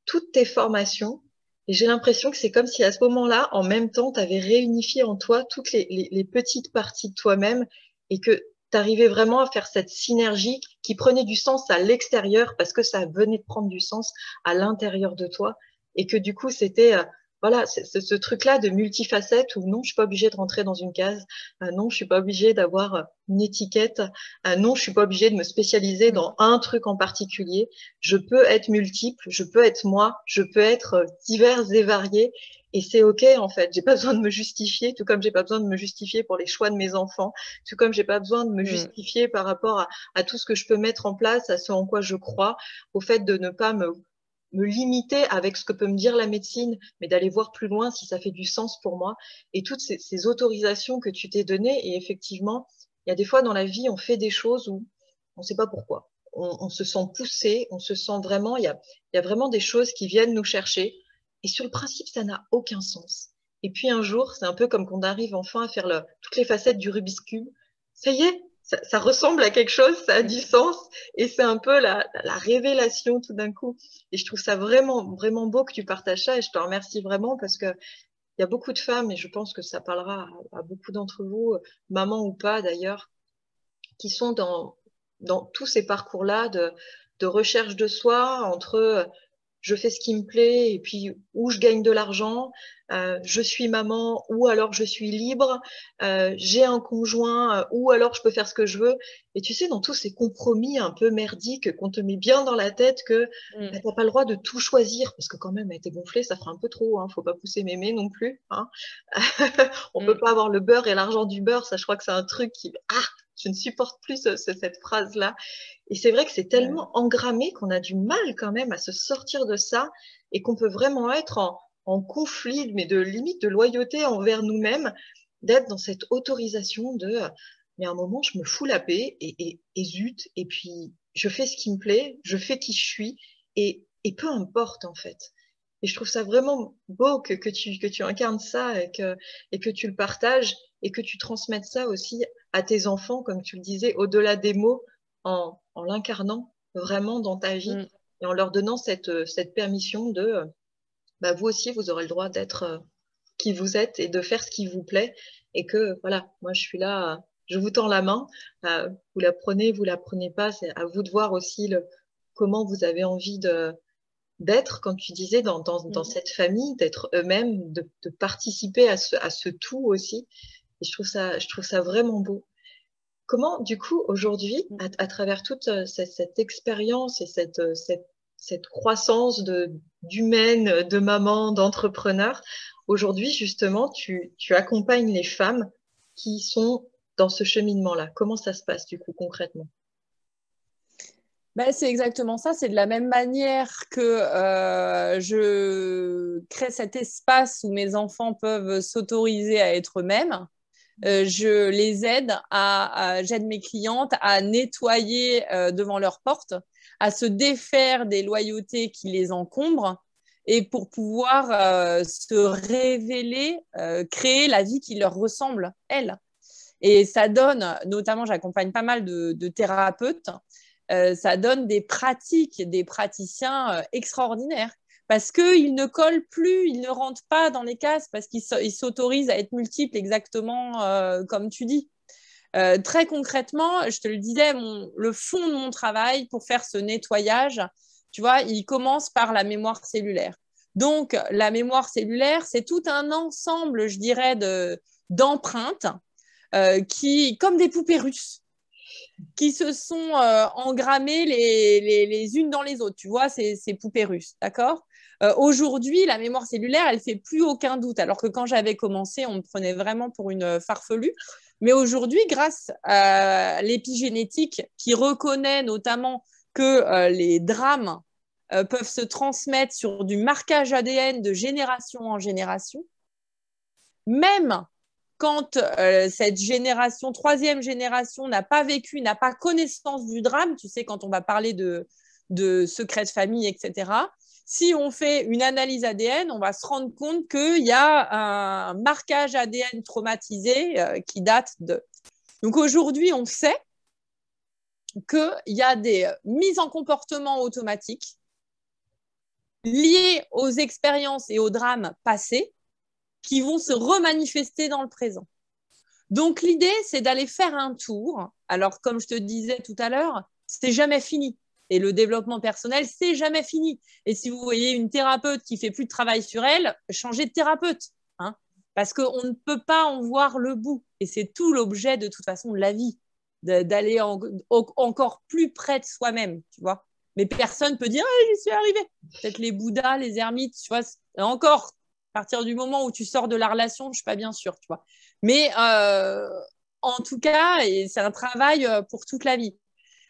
toutes tes formations. Et j'ai l'impression que c'est comme si à ce moment-là, en même temps, tu avais réunifié en toi toutes les petites parties de toi-même et que tu arrivais vraiment à faire cette synergie qui prenait du sens à l'extérieur parce que ça venait de prendre du sens à l'intérieur de toi. Et que du coup, c'était voilà, ce truc-là de multifacette où non, je suis pas obligée de rentrer dans une case, non, je suis pas obligée d'avoir une étiquette, non, je suis pas obligée de me spécialiser dans un truc en particulier. Je peux être multiple, je peux être moi, je peux être divers et variée. Et c'est OK, en fait. J'ai pas besoin de me justifier, tout comme j'ai pas besoin de me justifier pour les choix de mes enfants, tout comme j'ai pas besoin de me justifier par rapport à tout ce que je peux mettre en place, à ce en quoi je crois, au fait de ne pas me limiter avec ce que peut me dire la médecine, mais d'aller voir plus loin si ça fait du sens pour moi. Et toutes ces autorisations que tu t'es données, et effectivement, il y a des fois dans la vie, on fait des choses où on ne sait pas pourquoi. On se sent poussé, on se sent vraiment, il y a vraiment des choses qui viennent nous chercher. Et sur le principe, ça n'a aucun sens. Et puis un jour, c'est un peu comme qu'on arrive enfin à faire toutes les facettes du Rubik's Cube. Ça y est, ça ressemble à quelque chose, ça a du sens. Et c'est un peu la révélation tout d'un coup. Et je trouve ça vraiment, vraiment beau que tu partages ça. Et je te remercie vraiment parce que il y a beaucoup de femmes, et je pense que ça parlera à beaucoup d'entre vous, maman ou pas d'ailleurs, qui sont dans tous ces parcours-là de recherche de soi, entre je fais ce qui me plaît et puis où je gagne de l'argent, je suis maman ou alors je suis libre, j'ai un conjoint ou alors je peux faire ce que je veux. Et tu sais, dans tous ces compromis un peu merdiques qu'on te met bien dans la tête que bah, t'as pas le droit de tout choisir parce que quand même, être gonflé, ça fera un peu trop, hein, faut pas pousser mémé non plus. Hein. On peut pas avoir le beurre et l'argent du beurre, ça je crois que c'est un truc qui... Ah, je ne supporte plus cette phrase-là. Et c'est vrai que c'est tellement engrammé qu'on a du mal quand même à se sortir de ça et qu'on peut vraiment être en conflit, mais de limite de loyauté envers nous-mêmes, d'être dans cette autorisation de mais à un moment, je me fous la paix et zut, et puis je fais ce qui me plaît, je fais qui je suis et peu importe en fait. Et je trouve ça vraiment beau que tu incarnes ça et que tu le partages et que tu transmettes ça aussi à tes enfants, comme tu le disais, au-delà des mots, en l'incarnant vraiment dans ta vie et en leur donnant cette permission de, bah, vous aussi, vous aurez le droit d'être qui vous êtes et de faire ce qui vous plaît. Et que, voilà, moi, je suis là, je vous tends la main, vous la prenez pas, c'est à vous de voir aussi comment vous avez envie d'être, comme tu disais, dans cette famille, d'être eux-mêmes, de participer à ce tout aussi. Et je trouve ça vraiment beau. Comment, du coup, aujourd'hui, à travers toute cette expérience et cette croissance d'humaine, de maman, d'entrepreneur, aujourd'hui, justement, tu accompagnes les femmes qui sont dans ce cheminement-là. Comment ça se passe, du coup, concrètement? Ben, c'est exactement ça. C'est de la même manière que je crée cet espace où mes enfants peuvent s'autoriser à être eux-mêmes. Je les aide j'aide mes clientes à nettoyer devant leur porte, à se défaire des loyautés qui les encombrent et pour pouvoir se révéler, créer la vie qui leur ressemble, elles. Et ça donne, notamment, j'accompagne pas mal de thérapeutes, ça donne des pratiques, des praticiens extraordinaires parce qu'ils ne collent plus, ils ne rentrent pas dans les cases parce qu'ils s'autorisent à être multiples exactement comme tu dis. Très concrètement, je te le disais, le fond de mon travail pour faire ce nettoyage, tu vois, il commence par la mémoire cellulaire. Donc, la mémoire cellulaire, c'est tout un ensemble, je dirais, d'empreintes comme des poupées russes qui se sont engrammées les unes dans les autres, tu vois, ces poupées russes, d'accord. Aujourd'hui, la mémoire cellulaire, elle fait plus aucun doute, alors que quand j'avais commencé, on me prenait vraiment pour une farfelue. Mais aujourd'hui, grâce à l'épigénétique qui reconnaît notamment que les drames peuvent se transmettre sur du marquage ADN de génération en génération, même quand cette génération, troisième génération, n'a pas vécu, n'a pas connaissance du drame, tu sais, quand on va parler de secrets de famille, etc., si on fait une analyse ADN, on va se rendre compte qu'il y a un marquage ADN traumatisé qui date de... Donc aujourd'hui, on sait qu'il y a des mises en comportement automatiques liées aux expériences et aux drames passés qui vont se remanifester dans le présent. Donc, l'idée, c'est d'aller faire un tour. Alors, comme je te disais tout à l'heure, c'est jamais fini. Et le développement personnel, c'est jamais fini. Et si vous voyez une thérapeute qui fait plus de travail sur elle, changez de thérapeute. Hein, parce qu'on ne peut pas en voir le bout. Et c'est tout l'objet, de toute façon, de la vie, d'aller encore plus près de soi-même, tu vois. Mais personne ne peut dire « j'y suis arrivé ». Peut-être les Bouddhas, les ermites, tu vois. Et encore, à partir du moment où tu sors de la relation, je ne suis pas bien sûre, tu vois. Mais en tout cas, et c'est un travail pour toute la vie.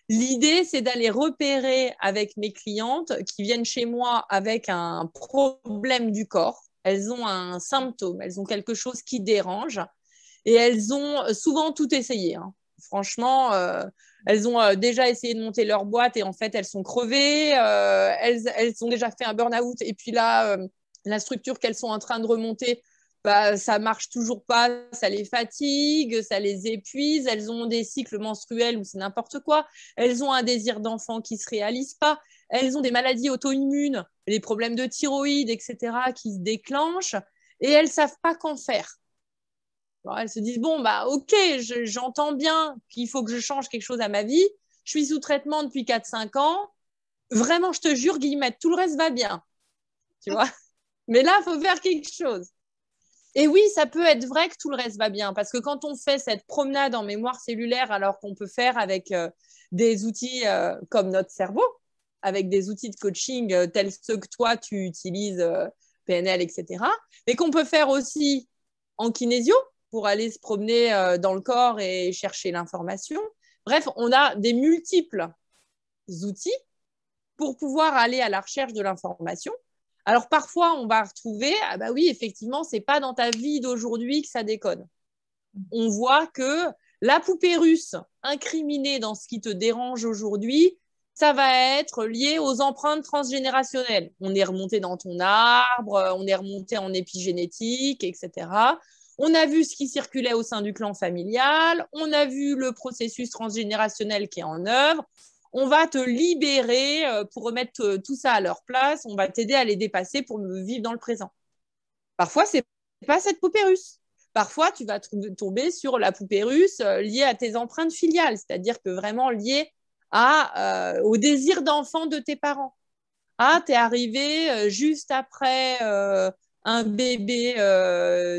L'idée, c'est d'aller repérer avec mes clientes qui viennent chez moi avec un problème du corps. Elles ont un symptôme, elles ont quelque chose qui dérange et elles ont souvent tout essayé. Hein. Franchement, elles ont déjà essayé de monter leur boîte et en fait, elles sont crevées. Elles ont déjà fait un burn-out et puis là, la structure qu'elles sont en train de remonter, bah, ça marche toujours pas, ça les fatigue, ça les épuise, elles ont des cycles menstruels où c'est n'importe quoi, elles ont un désir d'enfant qui se réalise pas, elles ont des maladies auto-immunes, des problèmes de thyroïde, etc., qui se déclenchent et elles savent pas qu'en faire. Alors, elles se disent, bon, bah, ok, j'entends bien qu'il faut que je change quelque chose à ma vie, je suis sous traitement depuis 4-5 ans, vraiment, je te jure, Guillemette, tout le reste va bien, tu vois. Mais là, il faut faire quelque chose. Et oui, ça peut être vrai que tout le reste va bien, parce que quand on fait cette promenade en mémoire cellulaire, alors qu'on peut faire avec des outils comme notre cerveau, avec des outils de coaching tels ceux que toi, tu utilises, PNL, etc., mais qu'on peut faire aussi en kinésio pour aller se promener dans le corps et chercher l'information. Bref, on a des multiples outils pour pouvoir aller à la recherche de l'information. Alors parfois, on va retrouver, ah bah oui, effectivement, c'est pas dans ta vie d'aujourd'hui que ça déconne. On voit que la poupée russe incriminée dans ce qui te dérange aujourd'hui, ça va être lié aux empreintes transgénérationnelles. On est remonté dans ton arbre, on est remonté en épigénétique, etc. On a vu ce qui circulait au sein du clan familial, on a vu le processus transgénérationnel qui est en œuvre. On va te libérer pour remettre tout ça à leur place. On va t'aider à les dépasser pour vivre dans le présent. Parfois, c'est pas cette poupée russe. Parfois, tu vas tomber sur la poupée russe liée à tes empreintes filiales, c'est-à-dire que vraiment liée au désir d'enfant de tes parents. Ah, t'es arrivé juste après un bébé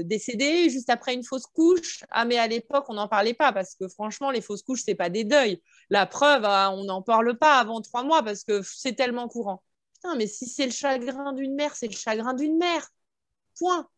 décédé, juste après une fausse couche. Ah, mais à l'époque, on n'en parlait pas parce que franchement, les fausses couches, c'est pas des deuils. La preuve, on n'en parle pas avant 3 mois parce que c'est tellement courant. Putain, mais si c'est le chagrin d'une mère, c'est le chagrin d'une mère. Point.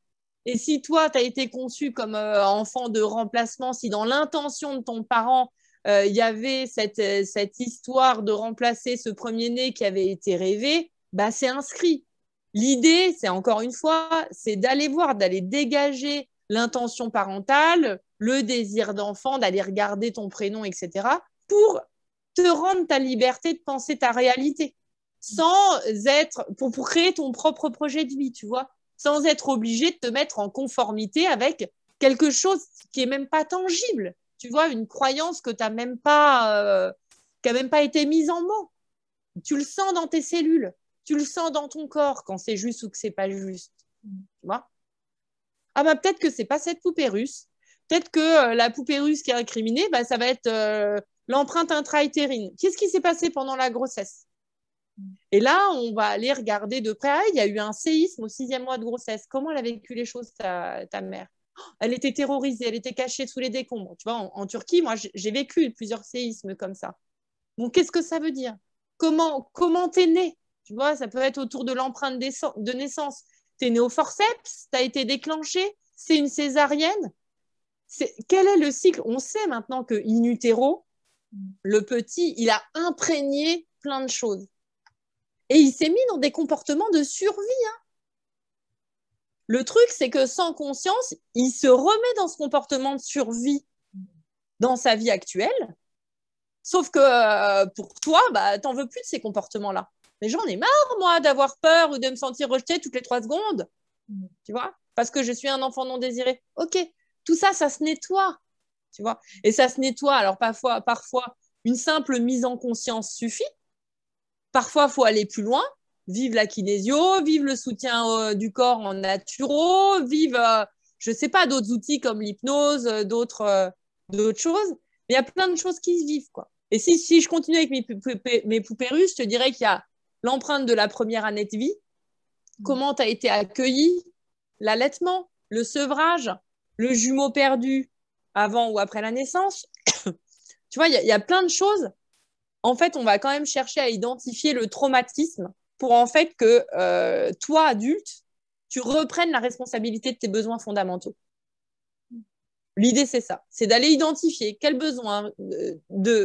Et si toi, tu as été conçu comme enfant de remplacement, si dans l'intention de ton parent, il y avait cette histoire de remplacer ce premier-né qui avait été rêvé, bah, c'est inscrit. L'idée, c'est encore une fois, c'est d'aller voir, d'aller dégager l'intention parentale, le désir d'enfant, d'aller regarder ton prénom, etc., pour te rendre ta liberté de penser ta réalité, sans être, pour créer ton propre projet de vie, tu vois, sans être obligé de te mettre en conformité avec quelque chose qui est même pas tangible, tu vois, une croyance que t'as même pas, qui a même pas été mise en mots. Tu le sens dans tes cellules, tu le sens dans ton corps quand c'est juste ou que c'est pas juste, tu vois. Ah bah peut-être que c'est pas cette poupée russe, peut-être que la poupée russe qui est incriminée, bah, ça va être l'empreinte intra-utérine. Qu'est-ce qui s'est passé pendant la grossesse? Et là, on va aller regarder de près. Ah, il y a eu un séisme au 6e mois de grossesse. Comment elle a vécu les choses, ta mère? Elle était terrorisée, elle était cachée sous les décombres. Tu vois, en Turquie, moi, j'ai vécu plusieurs séismes comme ça. Donc, qu'est-ce que ça veut dire? Comment t'es né? Tu vois, ça peut être autour de l'empreinte de naissance. T'es né au forceps, t'as été déclenché, c'est une césarienne. Quel est le cycle? On sait maintenant que in utero, le petit, il a imprégné plein de choses. Et il s'est mis dans des comportements de survie. Hein. Le truc, c'est que sans conscience, il se remet dans ce comportement de survie dans sa vie actuelle. Sauf que pour toi, bah, t'en veux plus de ces comportements-là. Mais j'en ai marre, moi, d'avoir peur ou de me sentir rejetée toutes les 3 secondes. Tu vois? Parce que je suis un enfant non désiré. Ok, tout ça, ça se nettoie. Tu vois? Et ça se nettoie. Alors parfois une simple mise en conscience suffit. Parfois, il faut aller plus loin. Vive la kinésio, vive le soutien du corps en naturo, vive, je ne sais pas, d'autres outils comme l'hypnose, d'autres choses. Mais il y a plein de choses qui se vivent, quoi. Et si je continue avec mes poupées russes, je te dirais qu'il y a l'empreinte de la première année de vie, comment tu as été accueilli, l'allaitement, le sevrage, le jumeau perdu avant ou après la naissance. Tu vois, il y a plein de choses. En fait, on va quand même chercher à identifier le traumatisme pour en fait que toi, adulte, tu reprennes la responsabilité de tes besoins fondamentaux. L'idée, c'est ça. C'est d'aller identifier quel besoin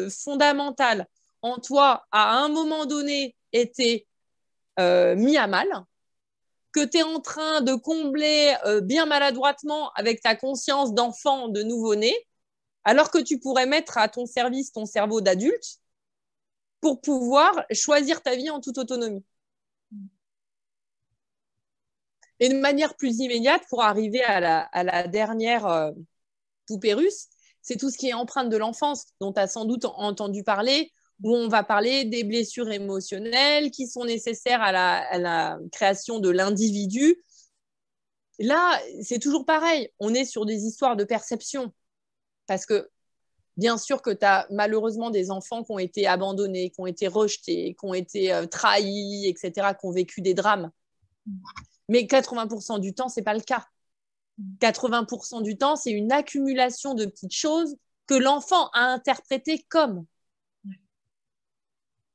fondamental en toi, à un moment donné, était mis à mal, que tu es en train de combler bien maladroitement avec ta conscience d'enfant, de nouveau-né, alors que tu pourrais mettre à ton service ton cerveau d'adulte pour pouvoir choisir ta vie en toute autonomie. Et de manière plus immédiate, pour arriver à la dernière poupée russe, c'est tout ce qui est empreinte de l'enfance, dont tu as sans doute entendu parler, où on va parler des blessures émotionnelles qui sont nécessaires à la création de l'individu. Là, c'est toujours pareil. On est sur des histoires de perception. Parce que bien sûr que tu as malheureusement des enfants qui ont été abandonnés, qui ont été rejetés, qui ont été trahis, etc., qui ont vécu des drames. Mais 80% du temps, ce n'est pas le cas. 80% du temps, c'est une accumulation de petites choses que l'enfant a interprétées comme.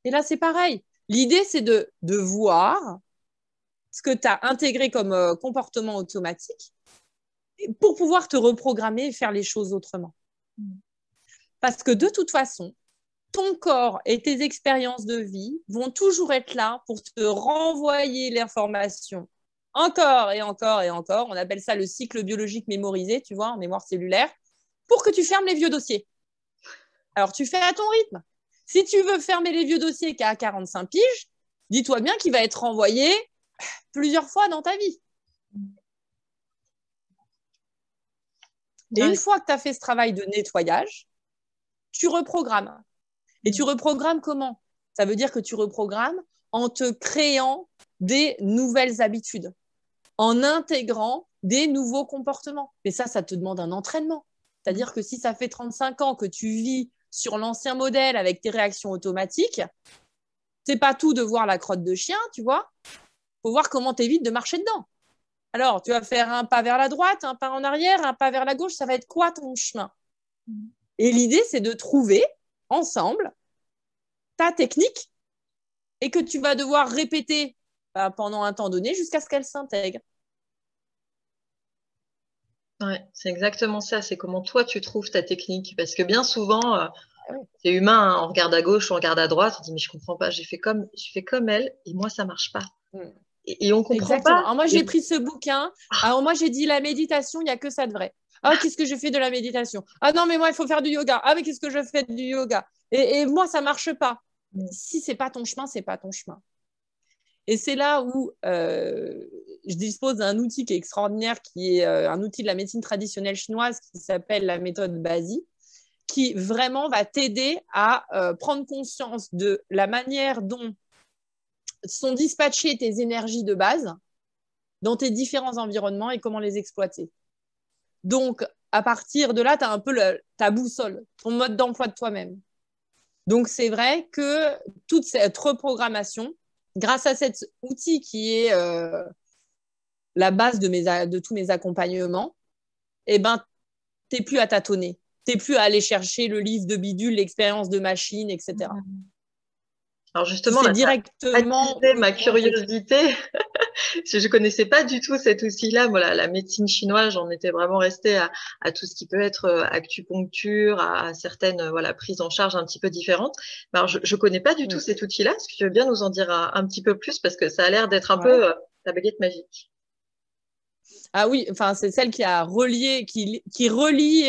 Et là, c'est pareil. L'idée, c'est de voir ce que tu as intégré comme comportement automatique pour pouvoir te reprogrammer et faire les choses autrement. Parce que de toute façon, ton corps et tes expériences de vie vont toujours être là pour te renvoyer l'information encore et encore et encore. On appelle ça le cycle biologique mémorisé, tu vois, en mémoire cellulaire, pour que tu fermes les vieux dossiers. Alors, tu fais à ton rythme. Si tu veux fermer les vieux dossiers qu'à 45 piges, dis-toi bien qu'il va être renvoyé plusieurs fois dans ta vie. Et une fois que tu as fait ce travail de nettoyage, tu reprogrammes. Et tu reprogrammes comment? Ça veut dire que tu reprogrammes en te créant des nouvelles habitudes, en intégrant des nouveaux comportements. Mais ça te demande un entraînement. C'est-à-dire que si ça fait 35 ans que tu vis sur l'ancien modèle avec tes réactions automatiques, c'est pas tout de voir la crotte de chien, tu vois. Faut voir comment tu évites de marcher dedans. Alors, tu vas faire un pas vers la droite, un pas en arrière, un pas vers la gauche. Ça va être quoi ton chemin? Et l'idée, c'est de trouver ensemble ta technique et que tu vas devoir répéter pendant un temps donné jusqu'à ce qu'elle s'intègre. Ouais, c'est exactement ça. C'est comment toi, tu trouves ta technique. Parce que bien souvent, c'est humain, hein, on regarde à gauche, on regarde à droite, on dit mais je comprends pas, j'ai fait comme elle et moi, ça marche pas. Et on comprend Exactement. pas. Alors moi, j'ai pris ce bouquin. Alors moi, j'ai dit la méditation, il n'y a que ça de vrai. Ah, qu'est-ce que je fais de la méditation? Ah non, mais moi, il faut faire du yoga. Ah, mais qu'est-ce que je fais du yoga? Et moi, ça marche pas. Si c'est pas ton chemin, c'est pas ton chemin. Et c'est là où je dispose d'un outil qui est extraordinaire, qui est un outil de la médecine traditionnelle chinoise qui s'appelle la méthode Basi, qui vraiment va t'aider à prendre conscience de la manière dont sont dispatchées tes énergies de base dans tes différents environnements et comment les exploiter. Donc, à partir de là, tu as un peu ta boussole, ton mode d'emploi de toi-même. Donc, c'est vrai que toute cette reprogrammation, grâce à cet outil qui est la base de tous mes accompagnements, eh ben, tu n'es plus à tâtonner. Tu n'es plus à aller chercher le livre de bidule, l'expérience de machine, etc. Alors justement, là, directement attisé ma curiosité. Je connaissais pas du tout cet outil-là. Voilà, la médecine chinoise, j'en étais vraiment restée à tout ce qui peut être acupuncture, à certaines voilà prises en charge un petit peu différentes. Mais alors, je connais pas du tout cet outil-là. Est-ce que tu veux bien nous en dire un petit peu plus parce que ça a l'air d'être un peu ta baguette magique. Ah oui, enfin c'est celle qui a relié, qui relie,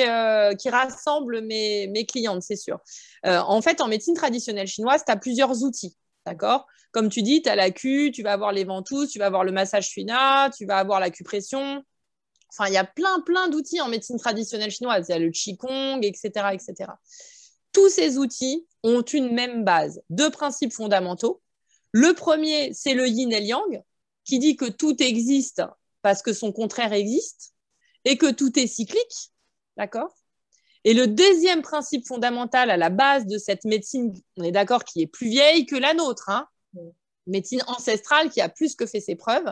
qui rassemble mes clientes, c'est sûr. En fait, en médecine traditionnelle chinoise, tu as plusieurs outils, d'accord? Comme tu dis, tu as l'acu, tu vas avoir les ventouses, tu vas avoir le massage Shuina, tu vas avoir l'acupression. Enfin, il y a plein d'outils en médecine traditionnelle chinoise. Il y a le qigong, etc., etc. Tous ces outils ont une même base, deux principes fondamentaux. Le premier, c'est le yin et le yang, qui dit que tout existe parce que son contraire existe et que tout est cyclique, d'accord? Et le deuxième principe fondamental à la base de cette médecine, on est d'accord, qui est plus vieille que la nôtre, hein, médecine ancestrale qui a plus que fait ses preuves,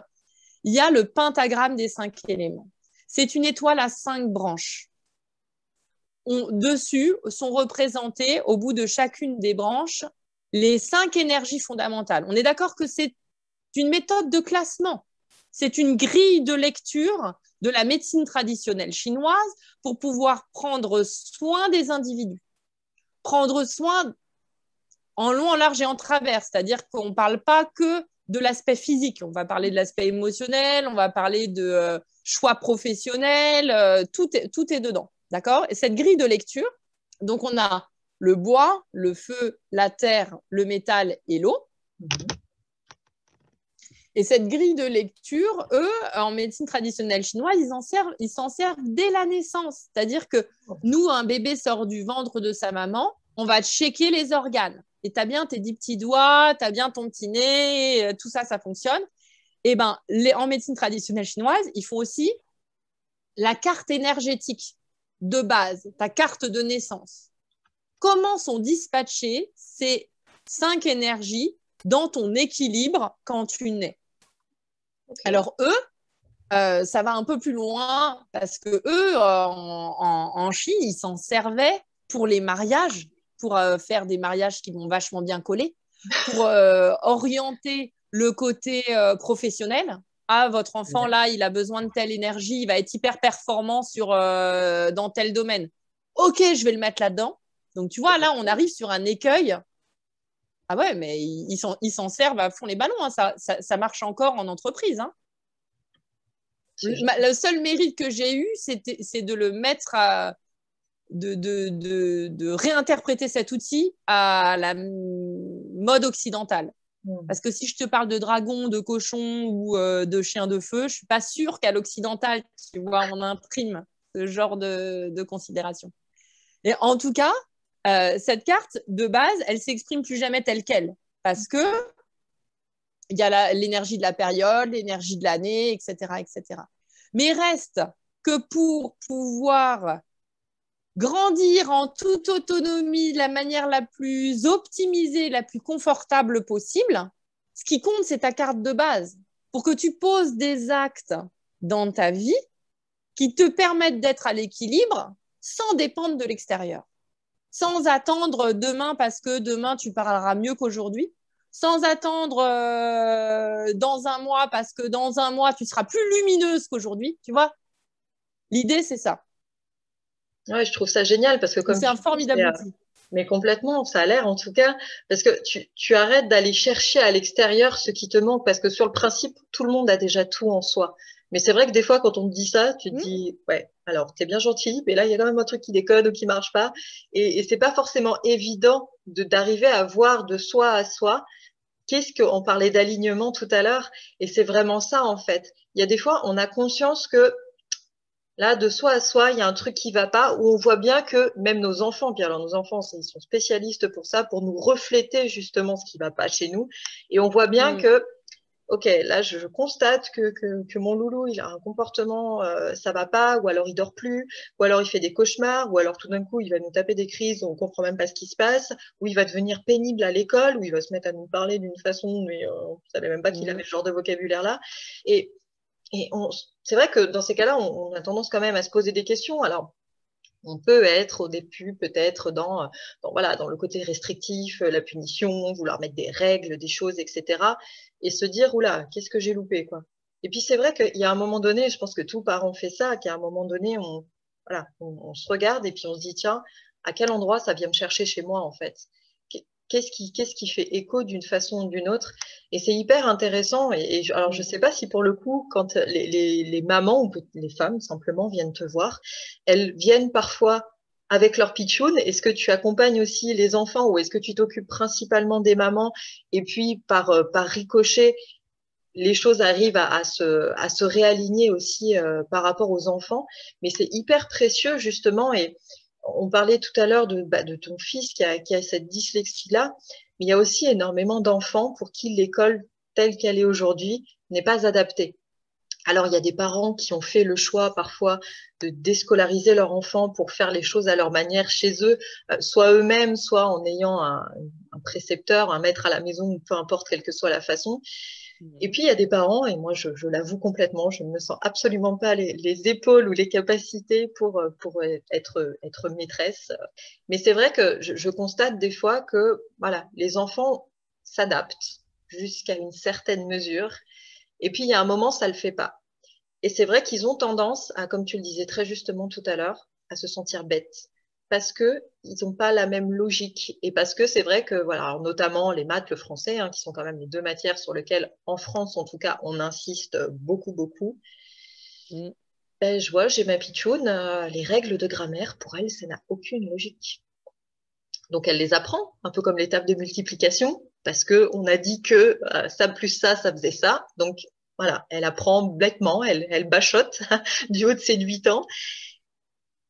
il y a le pentagramme des 5 éléments. C'est une étoile à 5 branches. Dessus sont représentées, au bout de chacune des branches, les 5 énergies fondamentales. On est d'accord que c'est une méthode de classement. C'est une grille de lecture de la médecine traditionnelle chinoise pour pouvoir prendre soin des individus. Prendre soin en long, en large et en travers. C'est-à-dire qu'on ne parle pas que de l'aspect physique. On va parler de l'aspect émotionnel, on va parler de choix professionnels, tout est dedans. D'accord? Et cette grille de lecture, donc on a le bois, le feu, la terre, le métal et l'eau. Et cette grille de lecture, eux, en médecine traditionnelle chinoise, ils s'en servent dès la naissance. C'est-à-dire que nous, un bébé sort du ventre de sa maman, on va checker les organes. Et tu as bien tes 10 petits doigts, tu as bien ton petit nez, tout ça, ça fonctionne. Et ben, en médecine traditionnelle chinoise, ils font aussi la carte énergétique de base, ta carte de naissance. Comment sont dispatchées ces 5 énergies dans ton équilibre quand tu nais? Okay. Alors, eux, ça va un peu plus loin parce que eux, en Chine, ils s'en servaient pour les mariages, pour faire des mariages qui vont vachement bien coller, pour orienter le côté professionnel. Ah, votre enfant, là, il a besoin de telle énergie, il va être hyper performant dans tel domaine. Ok, je vais le mettre là-dedans. Donc, tu vois, là, on arrive sur un écueil. Ah ouais, mais ils s'en servent à fond les ballons. Hein. Ça marche encore en entreprise. Hein. Le seul mérite que j'ai eu, c'est de le mettre de réinterpréter cet outil à la mode occidentale. Parce que si je te parle de dragon, de cochon ou de chien de feu, je ne suis pas sûre qu'à l'occidental, tu vois, on imprime ce genre de considération. Et en tout cas, cette carte, de base, elle ne s'exprime plus jamais telle qu'elle. Parce que il y a l'énergie de la période, l'énergie de l'année, etc., etc. Mais reste que pour pouvoir grandir en toute autonomie de la manière la plus optimisée, la plus confortable possible, ce qui compte, c'est ta carte de base. Pour que tu poses des actes dans ta vie qui te permettent d'être à l'équilibre sans dépendre de l'extérieur. Sans attendre demain parce que demain, tu parleras mieux qu'aujourd'hui. Sans attendre dans un mois parce que dans un mois, tu seras plus lumineuse qu'aujourd'hui. Tu vois, l'idée, c'est ça. Ouais, je trouve ça génial parce que comme c'est un formidable outil. Mais complètement, ça a l'air en tout cas, parce que tu arrêtes d'aller chercher à l'extérieur ce qui te manque, parce que sur le principe, tout le monde a déjà tout en soi. Mais c'est vrai que des fois, quand on te dit ça, tu te dis, ouais, alors t'es bien gentil, mais là, il y a quand même un truc qui déconne ou qui marche pas. Et c'est pas forcément évident d'arriver à voir de soi à soi. Qu'est-ce qu'on parlait d'alignement tout à l'heure, et c'est vraiment ça en fait. Il y a des fois, on a conscience que là, de soi à soi, il y a un truc qui va pas, où on voit bien que même nos enfants, puis alors nos enfants, ils sont spécialistes pour ça, pour nous refléter justement ce qui va pas chez nous. Et on voit bien que, ok, là, je constate que mon loulou, il a un comportement, ça va pas, ou alors il dort plus, ou alors il fait des cauchemars, ou alors tout d'un coup, il va nous taper des crises, on comprend même pas ce qui se passe, ou il va devenir pénible à l'école, ou il va se mettre à nous parler d'une façon, mais on savait même pas qu'il avait ce genre de vocabulaire-là. Et c'est vrai que dans ces cas-là, on a tendance quand même à se poser des questions. Alors, on peut être au début peut-être voilà, dans le côté restrictif, la punition, vouloir mettre des règles, des choses, etc. Et se dire, oula, qu'est-ce que j'ai loupé, quoi. Et puis c'est vrai qu'il y a un moment donné, je pense que tout parent fait ça, qu'à un moment donné, voilà, on se regarde et puis on se dit, tiens, à quel endroit ça vient me chercher chez moi, en fait? Qu'est-ce qui fait écho d'une façon ou d'une autre? Et c'est hyper intéressant. Alors, je sais pas si pour le coup, quand les mamans ou les femmes simplement viennent te voir, elles viennent parfois avec leur pitchoun. Est-ce que tu accompagnes aussi les enfants ou est-ce que tu t'occupes principalement des mamans et puis par ricochet, les choses arrivent à se réaligner aussi par rapport aux enfants? Mais c'est hyper précieux justement et on parlait tout à l'heure de ton fils qui a cette dyslexie-là, mais il y a aussi énormément d'enfants pour qui l'école telle qu'elle est aujourd'hui n'est pas adaptée. Alors, il y a des parents qui ont fait le choix parfois de déscolariser leur enfant pour faire les choses à leur manière chez eux, soit eux-mêmes, soit en ayant un précepteur, un maître à la maison, peu importe quelle que soit la façon. Et puis, il y a des parents, et moi, je l'avoue complètement, je ne me sens absolument pas les épaules ou les capacités pour être maîtresse. Mais c'est vrai que je constate des fois que, voilà, les enfants s'adaptent jusqu'à une certaine mesure. Et puis, il y a un moment, ça le fait pas. Et c'est vrai qu'ils ont tendance à, comme tu le disais très justement tout à l'heure, à se sentir bêtes parce que ils n'ont pas la même logique et parce que c'est vrai que voilà, alors notamment les maths, le français, hein, qui sont quand même les deux matières sur lesquelles, en France en tout cas, on insiste beaucoup beaucoup. Mm. Ben, je vois, j'ai ma pitchoune, les règles de grammaire pour elle, ça n'a aucune logique. Donc elle les apprend, un peu comme les tables de multiplication, parce que on a dit que ça plus ça faisait ça. Donc voilà, elle apprend bêtement, elle bachote du haut de ses 8 ans,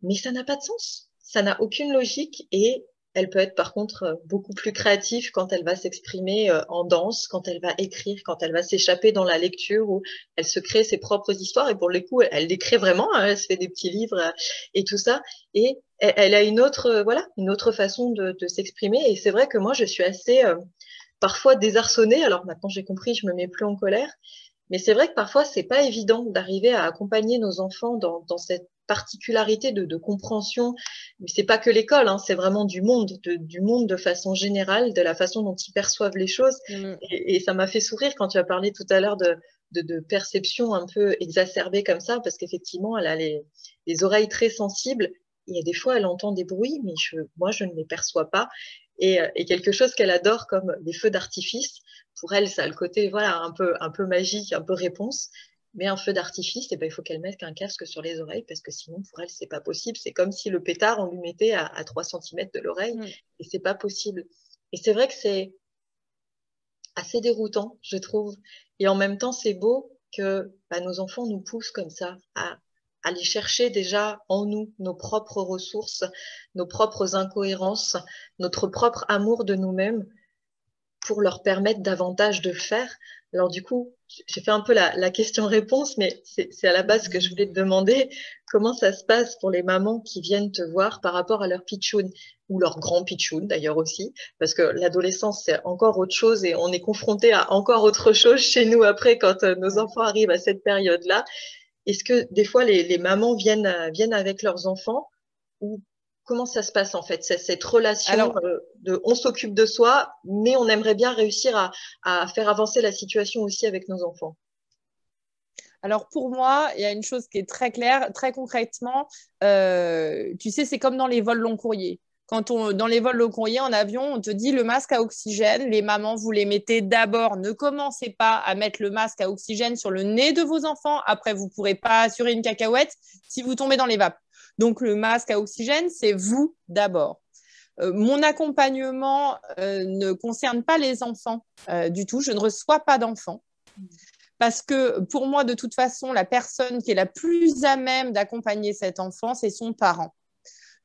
mais ça n'a pas de sens, ça n'a aucune logique et elle peut être par contre beaucoup plus créative quand elle va s'exprimer en danse, quand elle va écrire, quand elle va s'échapper dans la lecture, où elle se crée ses propres histoires et pour le coup, elle les crée vraiment, hein, elle se fait des petits livres et tout ça. Et elle a une autre, voilà, une autre façon de s'exprimer. Et c'est vrai que moi, je suis assez parfois désarçonnée. Alors maintenant, j'ai compris, je me mets plus en colère. Mais c'est vrai que parfois, c'est pas évident d'arriver à accompagner nos enfants dans cette particularité de compréhension. Mais c'est pas que l'école, hein, c'est vraiment du monde de façon générale, de la façon dont ils perçoivent les choses. Mm. Et ça m'a fait sourire quand tu as parlé tout à l'heure de perception un peu exacerbée comme ça, parce qu'effectivement, elle a les oreilles très sensibles. Il y a des fois, elle entend des bruits, mais moi, je ne les perçois pas. Et quelque chose qu'elle adore, comme les feux d'artifice, pour elle, ça a le côté voilà un peu magique, un peu réponse. Mais un feu d'artifice, eh ben, il faut qu'elle mette un casque sur les oreilles parce que sinon, pour elle, c'est pas possible. C'est comme si le pétard, on lui mettait à 3 cm de l'oreille Mm. et c'est pas possible. Et c'est vrai que c'est assez déroutant, je trouve. Et en même temps, c'est beau que bah, nos enfants nous poussent comme ça à aller chercher déjà en nous nos propres ressources, nos propres incohérences, notre propre amour de nous-mêmes pour leur permettre davantage de le faire. Alors du coup, j'ai fait un peu la question-réponse, mais c'est à la base que je voulais te demander comment ça se passe pour les mamans qui viennent te voir par rapport à leur pitchoun ou leur grand pitchoun d'ailleurs aussi, parce que l'adolescence c'est encore autre chose et on est confronté à encore autre chose chez nous après quand nos enfants arrivent à cette période-là. Est-ce que des fois les mamans viennent avec leurs enfants ou comment ça se passe en fait, cette relation Alors, de on s'occupe de soi, mais on aimerait bien réussir à faire avancer la situation aussi avec nos enfants. Alors pour moi, il y a une chose qui est très claire, très concrètement. Tu sais, c'est comme dans les vols long courriers. Dans les vols long courriers en avion, on te dit le masque à oxygène, les mamans, vous les mettez d'abord. Ne commencez pas à mettre le masque à oxygène sur le nez de vos enfants. Après, vous ne pourrez pas assurer une cacahuète si vous tombez dans les vapes. Donc le masque à oxygène, c'est vous d'abord. Mon accompagnement ne concerne pas les enfants du tout. Je ne reçois pas d'enfants. Parce que pour moi, de toute façon, la personne qui est la plus à même d'accompagner cet enfant, c'est son parent.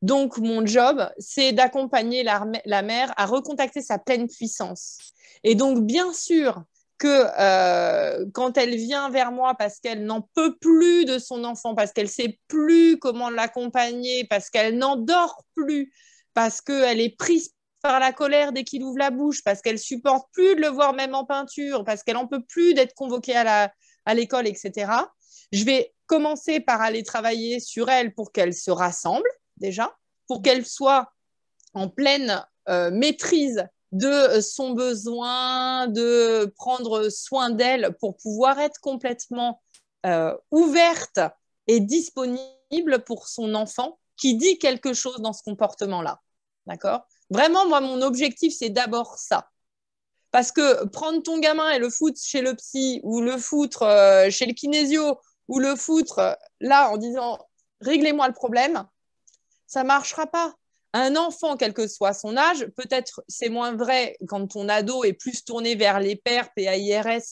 Donc, mon job, c'est d'accompagner la mère à recontacter sa pleine puissance. Et donc, bien sûr que quand elle vient vers moi parce qu'elle n'en peut plus de son enfant, parce qu'elle ne sait plus comment l'accompagner, parce qu'elle n'en dort plus, parce qu'elle est prise par la colère dès qu'il ouvre la bouche, parce qu'elle supporte plus de le voir même en peinture, parce qu'elle en peut plus d'être convoquée à l'école, etc. Je vais commencer par aller travailler sur elle pour qu'elle se rassemble déjà, pour qu'elle soit en pleine maîtrise de son besoin, de prendre soin d'elle pour pouvoir être complètement ouverte et disponible pour son enfant qui dit quelque chose dans ce comportement-là. D'accord? Vraiment, moi, mon objectif, c'est d'abord ça. Parce que prendre ton gamin et le foutre chez le psy ou le foutre chez le kinésio ou le foutre là en disant réglez-moi le problème, ça ne marchera pas. Un enfant, quel que soit son âge, peut-être c'est moins vrai quand ton ado est plus tourné vers les pères PAIRS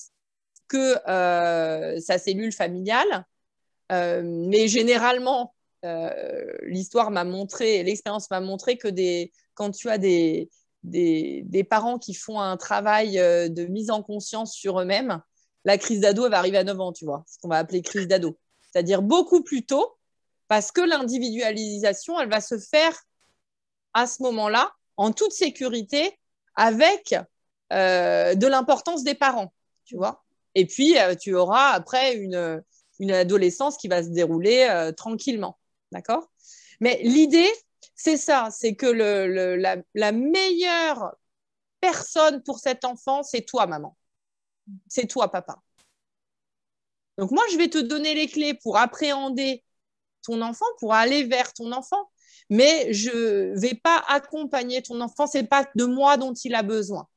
que sa cellule familiale, mais généralement, l'histoire m'a montré, l'expérience m'a montré que quand tu as des parents qui font un travail de mise en conscience sur eux-mêmes, la crise d'ado, elle va arriver à 9 ans, tu vois, ce qu'on va appeler crise d'ado. C'est-à-dire beaucoup plus tôt, parce que l'individualisation, elle va se faire à ce moment-là, en toute sécurité, avec de l'importance des parents, tu vois. Et puis, tu auras après une adolescence qui va se dérouler tranquillement, d'accord? Mais l'idée, c'est ça, c'est que la meilleure personne pour cet enfant, c'est toi, maman. C'est toi, papa. Donc, moi, je vais te donner les clés pour appréhender ton enfant, pour aller vers ton enfant. Mais je ne vais pas accompagner ton enfant. Ce n'est pas de moi dont il a besoin.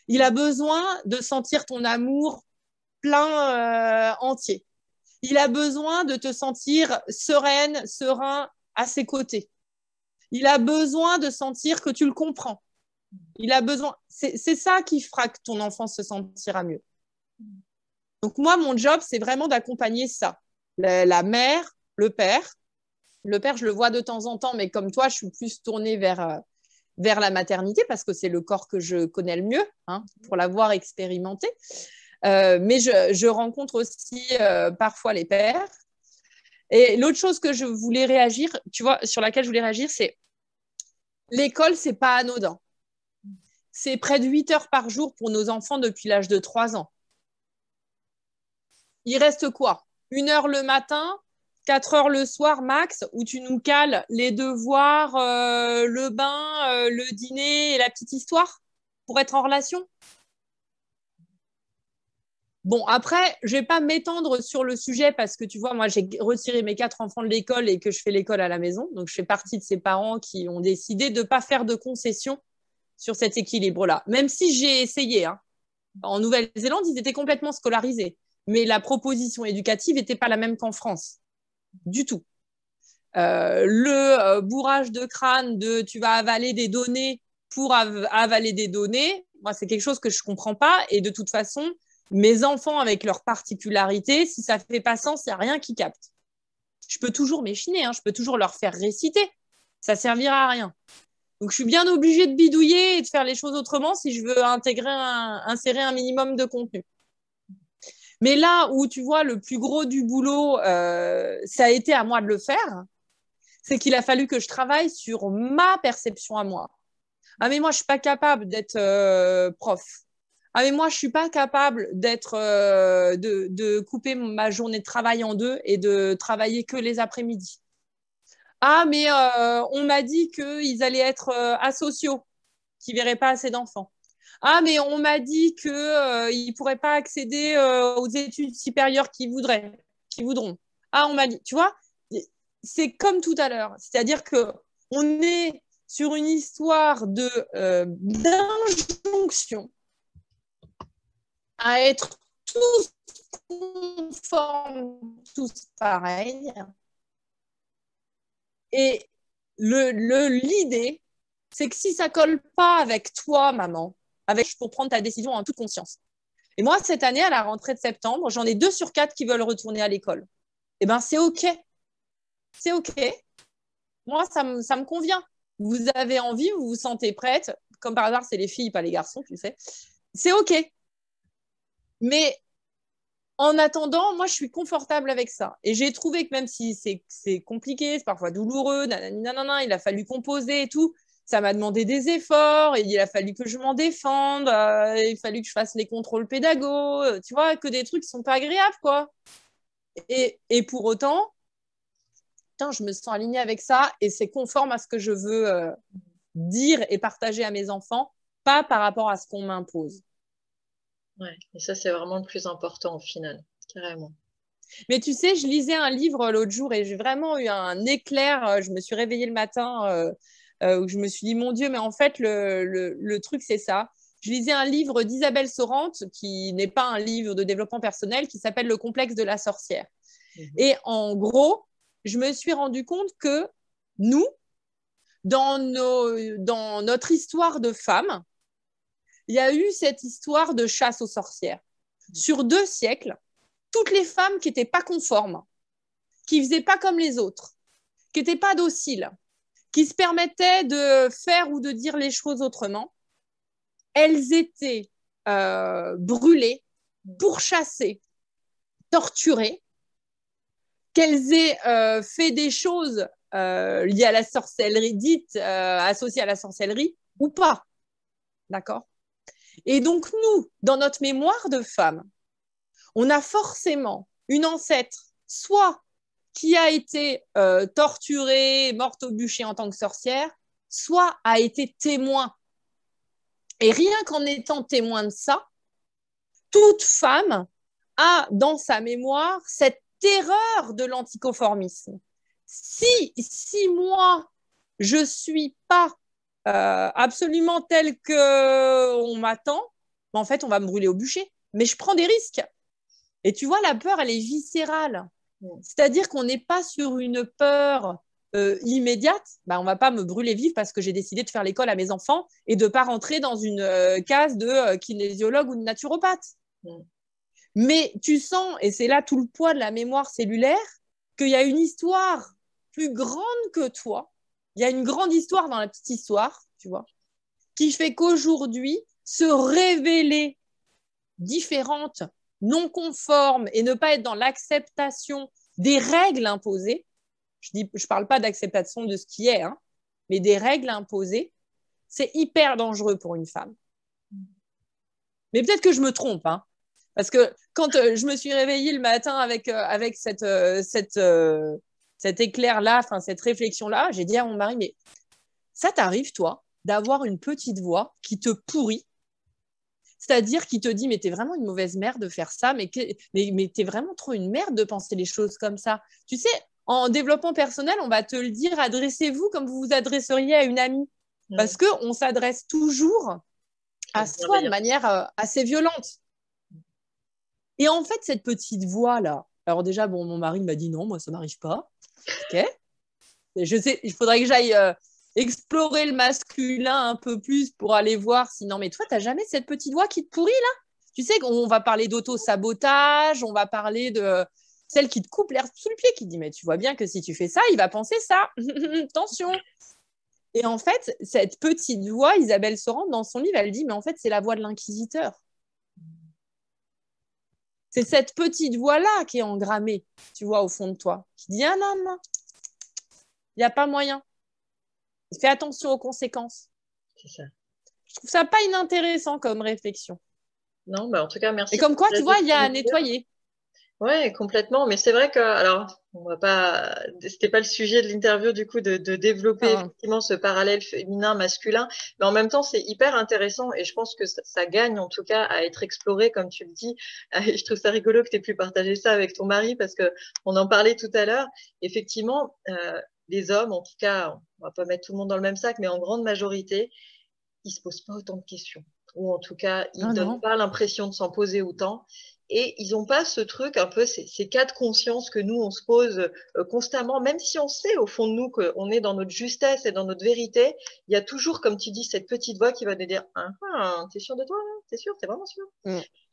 Il a besoin de sentir ton amour plein, entier. Il a besoin de te sentir sereine, serein à ses côtés. Il a besoin de sentir que tu le comprends. Il a besoin. C'est ça qui fera que ton enfant se sentira mieux. Donc moi, mon job, c'est vraiment d'accompagner ça. La mère, le père. Le père, je le vois de temps en temps, mais comme toi, je suis plus tournée vers la maternité parce que c'est le corps que je connais le mieux, hein, pour l'avoir expérimenté. Mais je rencontre aussi parfois les pères. Et l'autre chose que je voulais réagir, tu vois, sur laquelle je voulais réagir, c'est l'école, c'est pas anodin. C'est près de 8 heures par jour pour nos enfants depuis l'âge de 3 ans. Il reste quoi? 1 heure le matin, 4 heures le soir max, où tu nous cales les devoirs, le bain, le dîner et la petite histoire pour être en relation? Bon, après, je ne vais pas m'étendre sur le sujet parce que tu vois, moi, j'ai retiré mes 4 enfants de l'école et que je fais l'école à la maison. Donc, je fais partie de ces parents qui ont décidé de ne pas faire de concessions sur cet équilibre-là. Même si j'ai essayé, hein. En Nouvelle-Zélande, ils étaient complètement scolarisés. Mais la proposition éducative n'était pas la même qu'en France. Du tout. Le bourrage de crâne de tu vas avaler des données pour avaler des données, moi, c'est quelque chose que je ne comprends pas. Et de toute façon, mes enfants, avec leurs particularités, si ça ne fait pas sens, il n'y a rien qui capte. Je peux toujours m'échiner, hein, je peux toujours leur faire réciter. Ça ne servira à rien. Donc, je suis bien obligée de bidouiller et de faire les choses autrement si je veux insérer un minimum de contenu. Mais là où tu vois le plus gros du boulot, ça a été à moi de le faire, c'est qu'il a fallu que je travaille sur ma perception à moi. Ah, mais moi, je ne suis pas capable d'être prof. Ah, mais moi, je ne suis pas capable de couper ma journée de travail en deux et de travailler que les après-midi. Ah, mais on m'a dit qu'ils allaient être asociaux, qu'ils ne verraient pas assez d'enfants. Ah, mais on m'a dit qu'ils ne pourraient pas accéder aux études supérieures qu'ils voudront. Ah, on m'a dit, tu vois, c'est comme tout à l'heure. C'est-à-dire qu'on est sur une histoire d'injonction à être tous conformes, tous pareils. Et l'idée, c'est que si ça ne colle pas avec toi, maman, pour prendre ta décision en toute conscience. Et moi, cette année, à la rentrée de septembre, j'en ai 2 sur 4 qui veulent retourner à l'école. Eh bien, c'est OK. C'est OK. Moi, ça me convient. Vous avez envie, vous vous sentez prête. Comme par hasard, c'est les filles, pas les garçons, tu sais. C'est OK. Mais en attendant, moi, je suis confortable avec ça. Et j'ai trouvé que même si c'est compliqué, c'est parfois douloureux, nanana, il a fallu composer et tout, ça m'a demandé des efforts, et il a fallu que je m'en défende, il a fallu que je fasse les contrôles pédagogiques, tu vois, que des trucs qui sont pas agréables, quoi. Et pour autant, putain, je me sens alignée avec ça, et c'est conforme à ce que je veux dire et partager à mes enfants, pas par rapport à ce qu'on m'impose. Ouais, et ça, c'est vraiment le plus important au final, carrément. Mais tu sais, je lisais un livre l'autre jour et j'ai vraiment eu un éclair. Je me suis réveillée le matin où je me suis dit, mon Dieu, mais en fait, le truc, c'est ça. Je lisais un livre d'Isabelle Sorante, qui n'est pas un livre de développement personnel, qui s'appelle Le complexe de la sorcière. Et en gros, je me suis rendu compte que nous, dans notre histoire de femmes, il y a eu cette histoire de chasse aux sorcières. Sur 2 siècles, toutes les femmes qui n'étaient pas conformes, qui ne faisaient pas comme les autres, qui n'étaient pas dociles, qui se permettaient de faire ou de dire les choses autrement, elles étaient brûlées, pourchassées, torturées, qu'elles aient fait des choses liées à la sorcellerie, dites associées à la sorcellerie ou pas. D'accord? Et donc, nous, dans notre mémoire de femme, on a forcément une ancêtre, soit qui a été torturée, morte au bûcher en tant que sorcière, soit a été témoin. Et rien qu'en étant témoin de ça, toute femme a dans sa mémoire cette terreur de l'anticonformisme. Si moi, je ne suis pas absolument telle qu'on m'attend, en fait, on va me brûler au bûcher. Mais je prends des risques. Et tu vois, la peur, elle est viscérale. C'est-à-dire qu'on n'est pas sur une peur immédiate. On ne va pas me brûler vive parce que j'ai décidé de faire l'école à mes enfants et de ne pas rentrer dans une case de kinésiologue ou de naturopathe. Mais tu sens, et c'est là tout le poids de la mémoire cellulaire, qu'il y a une histoire plus grande que toi. Il y a une grande histoire dans la petite histoire, tu vois, qui fait qu'aujourd'hui, se révéler différente, non conforme et ne pas être dans l'acceptation des règles imposées, je parle pas d'acceptation de ce qui est, hein, mais des règles imposées, c'est hyper dangereux pour une femme. Mais peut-être que je me trompe, hein, parce que quand je me suis réveillée le matin avec cet éclair-là, cette réflexion-là, j'ai dit à mon mari, mais ça t'arrive, toi, d'avoir une petite voix qui te pourrit, c'est-à-dire qui te dit, mais t'es vraiment une mauvaise mère de faire ça, mais t'es vraiment trop une merde de penser les choses comme ça. Tu sais, en développement personnel, on va te le dire, adressez-vous comme vous vous adresseriez à une amie. Parce qu'on s'adresse toujours à soi de manière assez violente. Et en fait, cette petite voix-là, alors déjà, bon, mon mari m'a dit non, moi, ça m'arrive pas. Ok. Je sais, il faudrait que j'aille explorer le masculin un peu plus pour aller voir si non, mais toi, t'as jamais cette petite voix qui te pourrit là? Tu sais qu'on va parler d'auto-sabotage, on va parler de celle qui te coupe l'herbe sous le pied, qui dit mais tu vois bien que si tu fais ça, il va penser ça. Attention. Et en fait, cette petite voix, Isabelle Sorand, dans son livre, elle dit mais en fait, c'est la voix de l'inquisiteur. C'est cette petite voix-là qui est engrammée, tu vois, au fond de toi, qui dit ah non, non, il n'y a pas moyen. Fais attention aux conséquences. C'est ça. Je trouve ça pas inintéressant comme réflexion. Non, en tout cas, merci. Et comme quoi, tu vois, il y a à nettoyer. Oui, complètement. Mais c'est vrai que, alors, on va pas, c'était pas le sujet de l'interview, du coup, de développer effectivement ce parallèle féminin-masculin. Mais en même temps, c'est hyper intéressant et je pense que ça gagne, en tout cas, à être exploré, comme tu le dis. Et je trouve ça rigolo que tu aies pu partager ça avec ton mari parce que on en parlait tout à l'heure. Effectivement, les hommes, en tout cas, on va pas mettre tout le monde dans le même sac, mais en grande majorité, ils se posent pas autant de questions. Ou en tout cas, ils ne donnent pas l'impression de s'en poser autant. Et ils n'ont pas ce truc, un peu ces cas de conscience que nous, on se pose constamment, même si on sait au fond de nous qu'on est dans notre justesse et dans notre vérité, il y a toujours, comme tu dis, cette petite voix qui va nous dire t'es sûr de toi là? T'es sûr? T'es vraiment sûr?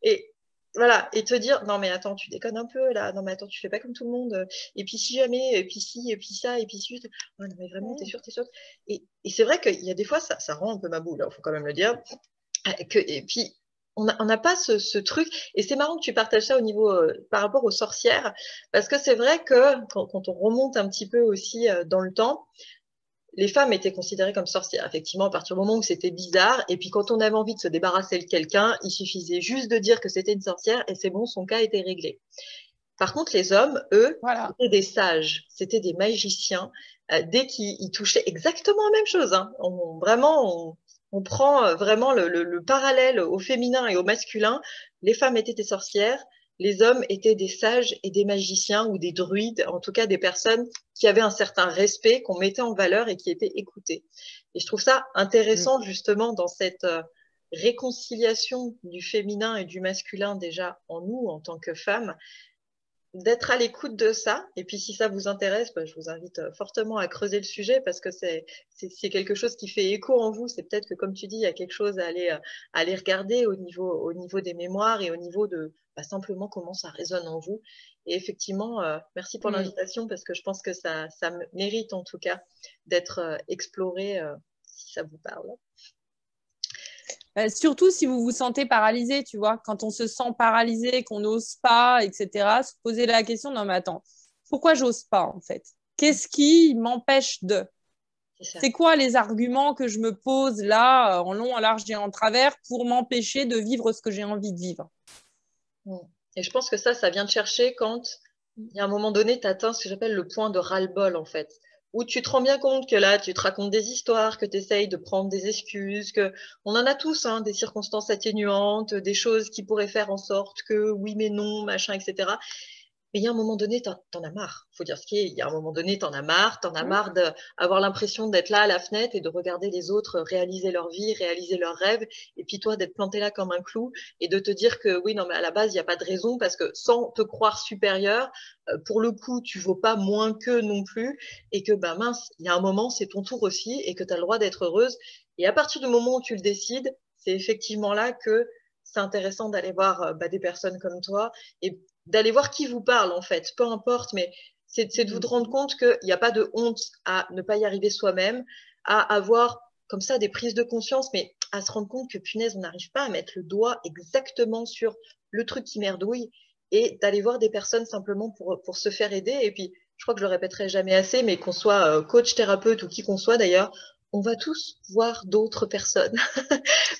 Et voilà, et te dire non mais attends, tu déconnes un peu là, non mais attends, tu fais pas comme tout le monde, et puis si jamais, et puis si, et puis ça, et puis si, oh, non mais vraiment, t'es sûr, t'es sûr? Et c'est vrai qu'il y a des fois, ça rend un peu ma boule, il faut quand même le dire. Et puis, on n'a pas ce truc. Et c'est marrant que tu partages ça au niveau, par rapport aux sorcières, parce que c'est vrai que quand on remonte un petit peu aussi dans le temps, les femmes étaient considérées comme sorcières, effectivement, à partir du moment où c'était bizarre. Et puis, quand on avait envie de se débarrasser de quelqu'un, il suffisait juste de dire que c'était une sorcière et c'est bon, son cas était réglé. Par contre, les hommes, eux, c'était des sages, c'était des magiciens. Dès qu'ils touchaient exactement la même chose, hein. On prend vraiment le parallèle au féminin et au masculin. Les femmes étaient des sorcières, les hommes étaient des sages et des magiciens ou des druides, en tout cas des personnes qui avaient un certain respect, qu'on mettait en valeur et qui étaient écoutées. Et je trouve ça intéressant justement dans cette réconciliation du féminin et du masculin déjà en nous en tant que femmes, d'être à l'écoute de ça. Et puis, si ça vous intéresse, je vous invite fortement à creuser le sujet parce que c'est quelque chose qui fait écho en vous. C'est peut-être que, comme tu dis, il y a quelque chose à aller regarder au niveau des mémoires et au niveau de simplement comment ça résonne en vous. Et effectivement, merci pour l'invitation parce que je pense que ça mérite en tout cas d'être exploré si ça vous parle. Surtout si vous vous sentez paralysé, tu vois, quand on se sent paralysé, qu'on n'ose pas, etc., se poser la question, non mais attends, pourquoi j'ose pas en fait? Qu'est-ce qui m'empêche de? C'est quoi les arguments que je me pose là, en long, en large et en travers, pour m'empêcher de vivre ce que j'ai envie de vivre? Et je pense que ça vient te chercher quand, il y a un moment donné, tu atteins ce que j'appelle le point de ras-le-bol, en fait. Où tu te rends bien compte que là, tu te racontes des histoires, que tu essayes de prendre des excuses, que on en a tous, hein, des circonstances atténuantes, des choses qui pourraient faire en sorte que oui mais non, machin, etc. Mais il y a un moment donné, t'en as marre. Faut dire ce qui est. Il y a un moment donné, t'en as marre d'avoir l'impression d'être là à la fenêtre et de regarder les autres réaliser leur vie, réaliser leurs rêves, et puis toi d'être planté là comme un clou et de te dire que oui, non, mais à la base, il n'y a pas de raison parce que sans te croire supérieur, pour le coup, tu vaux pas moins qu'eux non plus, et que bah mince, il y a un moment, c'est ton tour aussi, et que tu as le droit d'être heureuse. Et à partir du moment où tu le décides, c'est effectivement là que c'est intéressant d'aller voir des personnes comme toi et d'aller voir qui vous parle en fait, peu importe, mais c'est de vous rendre compte qu'il n'y a pas de honte à ne pas y arriver soi-même, à avoir comme ça des prises de conscience, mais à se rendre compte que punaise, on n'arrive pas à mettre le doigt exactement sur le truc qui merdouille et d'aller voir des personnes simplement pour se faire aider. Et puis, je crois que je le répéterai jamais assez, mais qu'on soit coach, thérapeute ou qui qu'on soit d'ailleurs, on va tous voir d'autres personnes.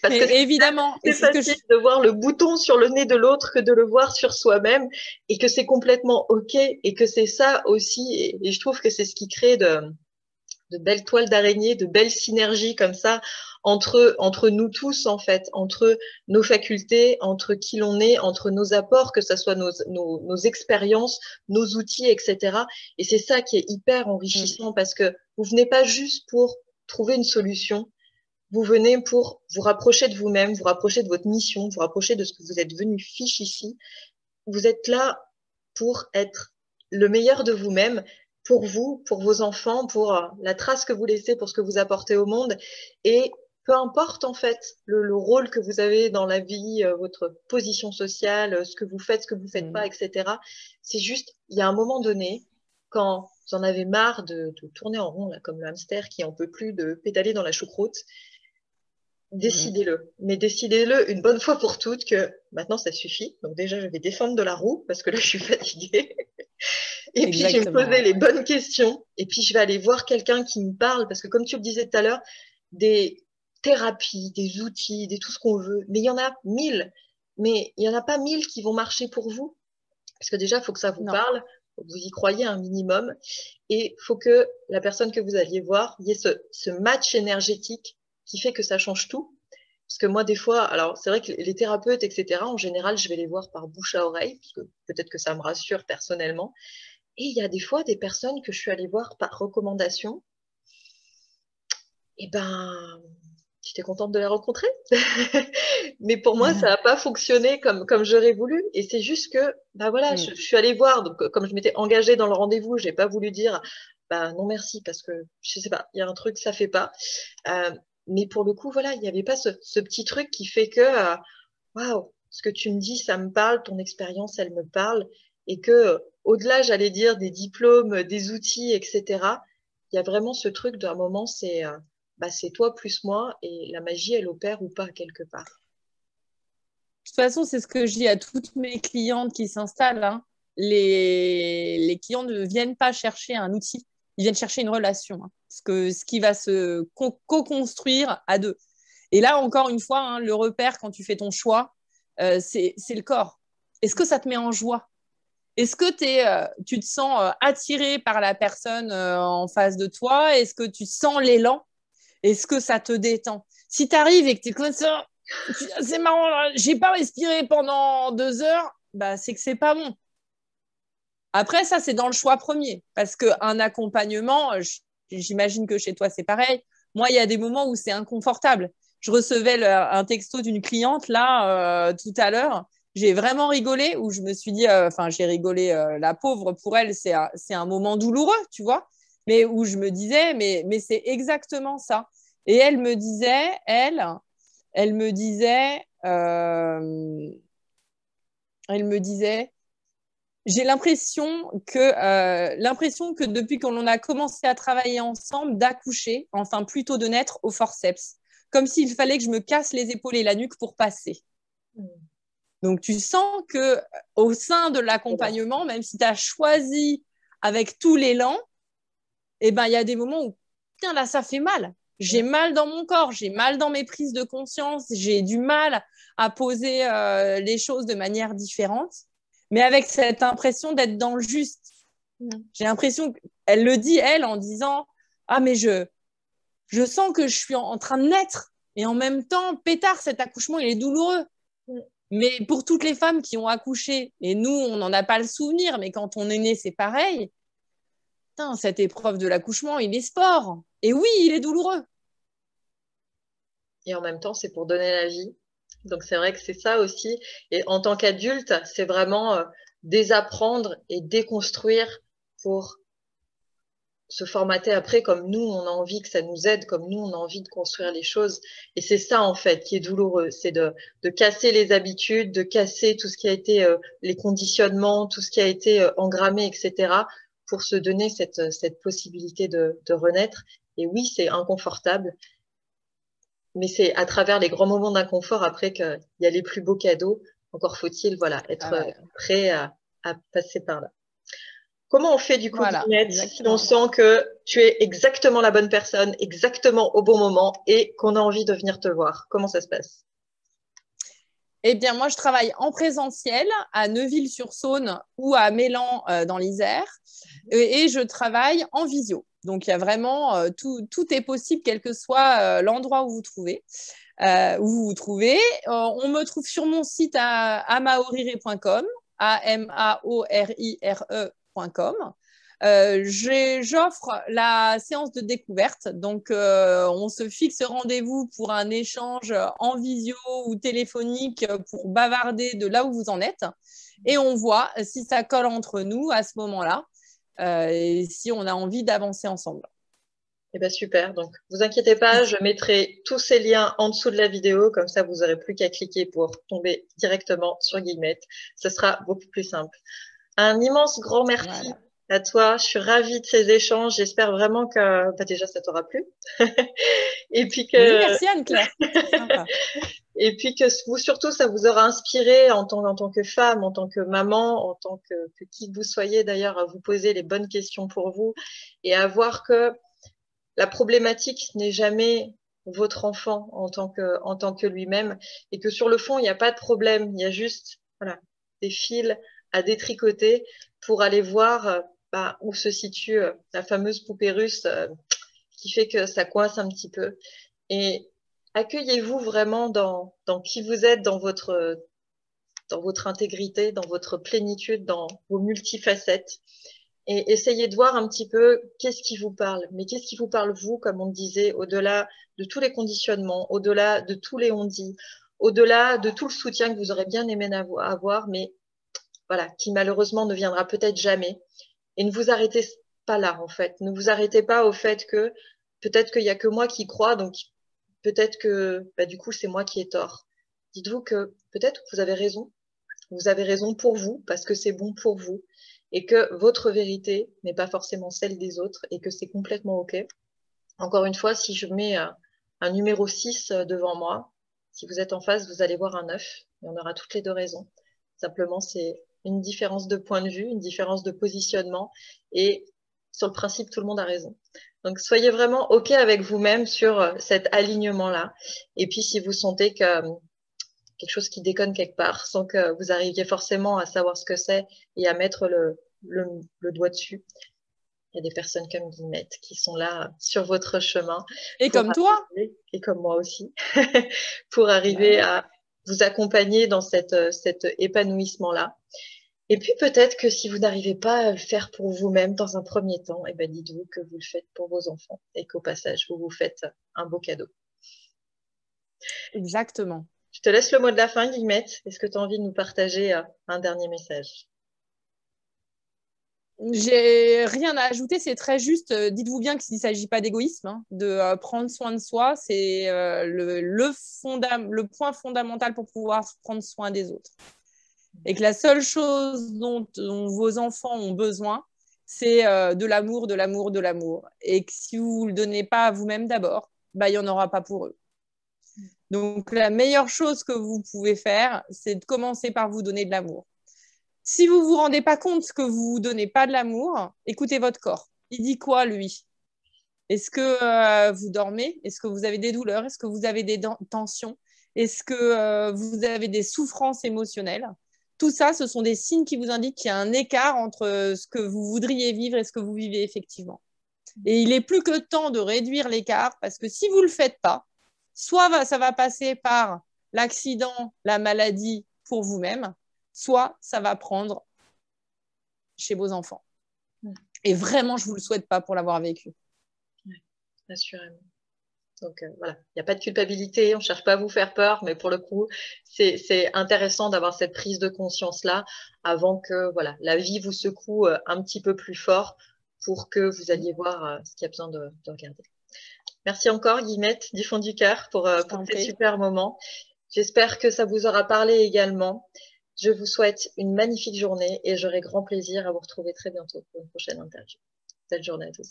Parce que mais évidemment, et c'est c'est ce que facile de voir le bouton sur le nez de l'autre que de le voir sur soi-même et que c'est complètement OK et que c'est ça aussi. Et je trouve que c'est ce qui crée de belles toiles d'araignée, de belles synergies comme ça entre nous tous en fait, entre nos facultés, entre qui l'on est, entre nos apports, que ce soit nos expériences, nos outils, etc. Et c'est ça qui est hyper enrichissant parce que vous venez pas juste pour trouver une solution, vous venez pour vous rapprocher de vous-même, vous rapprocher de votre mission, vous rapprocher de ce que vous êtes venu fiche ici. Vous êtes là pour être le meilleur de vous-même, pour vous, pour vos enfants, pour la trace que vous laissez, pour ce que vous apportez au monde. Et peu importe en fait le rôle que vous avez dans la vie, votre position sociale, ce que vous faites, ce que vous faites pas, etc. C'est juste, il y a un moment donné, quand vous en avez marre de tourner en rond, là, comme le hamster qui en peut plus de pédaler dans la choucroute, décidez-le. Mais décidez-le une bonne fois pour toutes que maintenant ça suffit. Donc déjà, je vais descendre de la roue parce que là, je suis fatiguée. Et puis, je vais me poser les bonnes questions. Et puis, je vais aller voir quelqu'un qui me parle parce que comme tu le disais tout à l'heure, des thérapies, des outils, des tout ce qu'on veut. Mais il y en a 1000. Mais il n'y en a pas 1000 qui vont marcher pour vous. Parce que déjà, il faut que ça vous parle. Faut que vous y croyez un minimum. Et il faut que la personne que vous alliez voir, il y ait ce match énergétique qui fait que ça change tout. Parce que moi, des fois, alors c'est vrai que les thérapeutes, etc., en général, je vais les voir par bouche à oreille, parce que peut-être que ça me rassure personnellement. Et il y a des fois des personnes que je suis allée voir par recommandation. Et ben, j'étais contente de les rencontrer. Mais pour moi, ça n'a pas fonctionné comme j'aurais voulu. Et c'est juste que, bah voilà, je suis allée voir. Donc, comme je m'étais engagée dans le rendez-vous, j'ai pas voulu dire, bah non merci, parce que je sais pas, il y a un truc, ça fait pas. Mais pour le coup, voilà, il n'y avait pas ce petit truc qui fait que, waouh, ce que tu me dis, ça me parle, ton expérience, elle me parle. Et que, au-delà, j'allais dire, des diplômes, des outils, etc., il y a vraiment ce truc d'un moment, c'est toi plus moi et la magie, elle opère ou pas quelque part. De toute façon, c'est ce que je dis à toutes mes clientes qui s'installent, hein. Les clients ne viennent pas chercher un outil, ils viennent chercher une relation, hein. Ce qui va se co-construire à deux. Et là, encore une fois, hein, le repère quand tu fais ton choix, c'est le corps. Est-ce que ça te met en joie? Est-ce que tu te sens attiré par la personne en face de toi? Est-ce que tu sens l'élan? Est-ce que ça te détend? Si tu arrives et que tu es comme ça, c'est marrant, j'ai pas respiré pendant 2 heures, bah, c'est que c'est pas bon. Après, ça, c'est dans le choix premier. Parce qu'un accompagnement, j'imagine que chez toi, c'est pareil. Moi, il y a des moments où c'est inconfortable. Je recevais un texto d'une cliente, là, tout à l'heure. J'ai vraiment rigolé, où je me suis dit, enfin, j'ai rigolé, la pauvre, pour elle, c'est un moment douloureux, tu vois. Mais où je me disais, mais c'est exactement ça. Et elle me disait, elle me disait, j'ai l'impression que depuis qu'on a commencé à travailler ensemble, d'accoucher, enfin plutôt de naître au forceps, comme s'il fallait que je me casse les épaules et la nuque pour passer. Donc, tu sens que au sein de l'accompagnement, même si tu as choisi avec tout l'élan, eh ben, il y a des moments où, putain, là, ça fait mal. J'ai mal dans mon corps, j'ai mal dans mes prises de conscience, j'ai du mal à poser les choses de manière différente, mais avec cette impression d'être dans le juste. J'ai l'impression qu'elle le dit, elle, en disant « Ah, mais je sens que je suis en train de naître. Et en même temps, pétard, cet accouchement, il est douloureux. » Mais pour toutes les femmes qui ont accouché, et nous, on n'en a pas le souvenir, mais quand on est né, c'est pareil. Putain, cette épreuve de l'accouchement, il est sport. Et oui, il est douloureux. Et en même temps, c'est pour donner la vie. Donc, c'est vrai que c'est ça aussi. Et en tant qu'adulte, c'est vraiment désapprendre et déconstruire pour se formater après comme nous, on a envie que ça nous aide, comme nous, on a envie de construire les choses. Et c'est ça, en fait, qui est douloureux. C'est de casser les habitudes, de casser tout ce qui a été les conditionnements, tout ce qui a été engrammé, etc., pour se donner cette possibilité de renaître. Et oui, c'est inconfortable, mais c'est à travers les grands moments d'inconfort après qu'il y a les plus beaux cadeaux. Encore faut-il, voilà, être prêt à passer par là. Comment on fait du coup, Voilà, Guillemette, si on sent que tu es exactement la bonne personne, exactement au bon moment et qu'on a envie de venir te voir? Comment ça se passe? Eh bien, moi, je travaille en présentiel à Neuville-sur-Saône ou à Mélan dans l'Isère et je travaille en visio. Donc, il y a vraiment tout est possible, quel que soit l'endroit où vous trouvez. On me trouve sur mon site à amaorire.com, amaorire.com. J'offre la séance de découverte. Donc, on se fixe rendez-vous pour un échange en visio ou téléphonique pour bavarder de là où vous en êtes. Et on voit si ça colle entre nous à ce moment-là et si on a envie d'avancer ensemble. Eh bien, super. Donc, vous inquiétez pas, je mettrai tous ces liens en dessous de la vidéo. Comme ça, vous n'aurez plus qu'à cliquer pour tomber directement sur Guillemette. Ce sera beaucoup plus simple. Un immense grand merci à toi. Je suis ravie de ces échanges. J'espère vraiment que déjà, ça t'aura plu. Et puis que... Oui, merci Anne-Claire. Et puis que vous, surtout, ça vous aura inspiré en tant que femme, en tant que maman, en tant que qui vous soyez d'ailleurs, à vous poser les bonnes questions pour vous et à voir que la problématique n'est jamais votre enfant en tant que lui-même et que sur le fond, il n'y a pas de problème. Il y a juste, voilà, des fils à détricoter pour aller voir où se situe la fameuse poupée russe qui fait que ça coince un petit peu. Et accueillez-vous vraiment dans qui vous êtes, dans votre intégrité, dans votre plénitude, dans vos multifacettes. Et essayez de voir un petit peu qu'est-ce qui vous parle. Mais qu'est-ce qui vous parle, vous, comme on disait, au-delà de tous les conditionnements, au-delà de tous les on-dit, au-delà de tout le soutien que vous aurez bien aimé avoir, mais voilà, qui malheureusement ne viendra peut-être jamais. Et ne vous arrêtez pas là, en fait. Ne vous arrêtez pas au fait que peut-être qu'il n'y a que moi qui crois, donc peut-être que du coup, c'est moi qui ai tort. Dites-vous que peut-être que vous avez raison. Vous avez raison pour vous, parce que c'est bon pour vous, et que votre vérité n'est pas forcément celle des autres, et que c'est complètement OK. Encore une fois, si je mets un numéro 6 devant moi, si vous êtes en face, vous allez voir un 9, et on aura toutes les deux raisons. Simplement, c'est une différence de point de vue, une différence de positionnement, et sur le principe, tout le monde a raison. Donc, soyez vraiment OK avec vous-même sur cet alignement-là. Et puis, si vous sentez que quelque chose qui déconne quelque part, sans que vous arriviez forcément à savoir ce que c'est et à mettre le doigt dessus, il y a des personnes comme Guillemette qui sont là sur votre chemin. Et comme toi. Et comme moi aussi, pour arriver à vous accompagner dans cet épanouissement-là. Et puis peut-être que si vous n'arrivez pas à le faire pour vous-même dans un premier temps, eh ben dites-vous que vous le faites pour vos enfants et qu'au passage, vous vous faites un beau cadeau. Exactement. Je te laisse le mot de la fin, Guillemette. Est-ce que tu as envie de nous partager un dernier message? J'ai rien à ajouter, c'est très juste. Dites-vous bien qu'il ne s'agit pas d'égoïsme, hein, de prendre soin de soi. C'est le point fondamental pour pouvoir prendre soin des autres. et que la seule chose dont vos enfants ont besoin, c'est de l'amour, de l'amour, de l'amour. Et que si vous ne le donnez pas à vous-même d'abord, bah, il n'y en aura pas pour eux. Donc, la meilleure chose que vous pouvez faire, c'est de commencer par vous donner de l'amour. Si vous ne vous rendez pas compte que vous ne vous donnez pas de l'amour, écoutez votre corps. Il dit quoi, lui? Est-ce que vous dormez? Est-ce que vous avez des douleurs? Est-ce que vous avez des tensions? Est-ce que vous avez des souffrances émotionnelles? Tout ça, ce sont des signes qui vous indiquent qu'il y a un écart entre ce que vous voudriez vivre et ce que vous vivez effectivement. Et il est plus que temps de réduire l'écart parce que si vous ne le faites pas, soit ça va passer par l'accident, la maladie pour vous-même, soit ça va prendre chez vos enfants. Et vraiment, je ne vous le souhaite pas pour l'avoir vécu. Assurément. Donc voilà, il n'y a pas de culpabilité, on ne cherche pas à vous faire peur, mais pour le coup, c'est intéressant d'avoir cette prise de conscience-là avant que voilà, la vie vous secoue un petit peu plus fort pour que vous alliez voir ce qu'il y a besoin de regarder. Merci encore, Guillemette, du fond du cœur, pour ces super moments. J'espère que ça vous aura parlé également. Je vous souhaite une magnifique journée et j'aurai grand plaisir à vous retrouver très bientôt pour une prochaine interview. Belle journée à tous.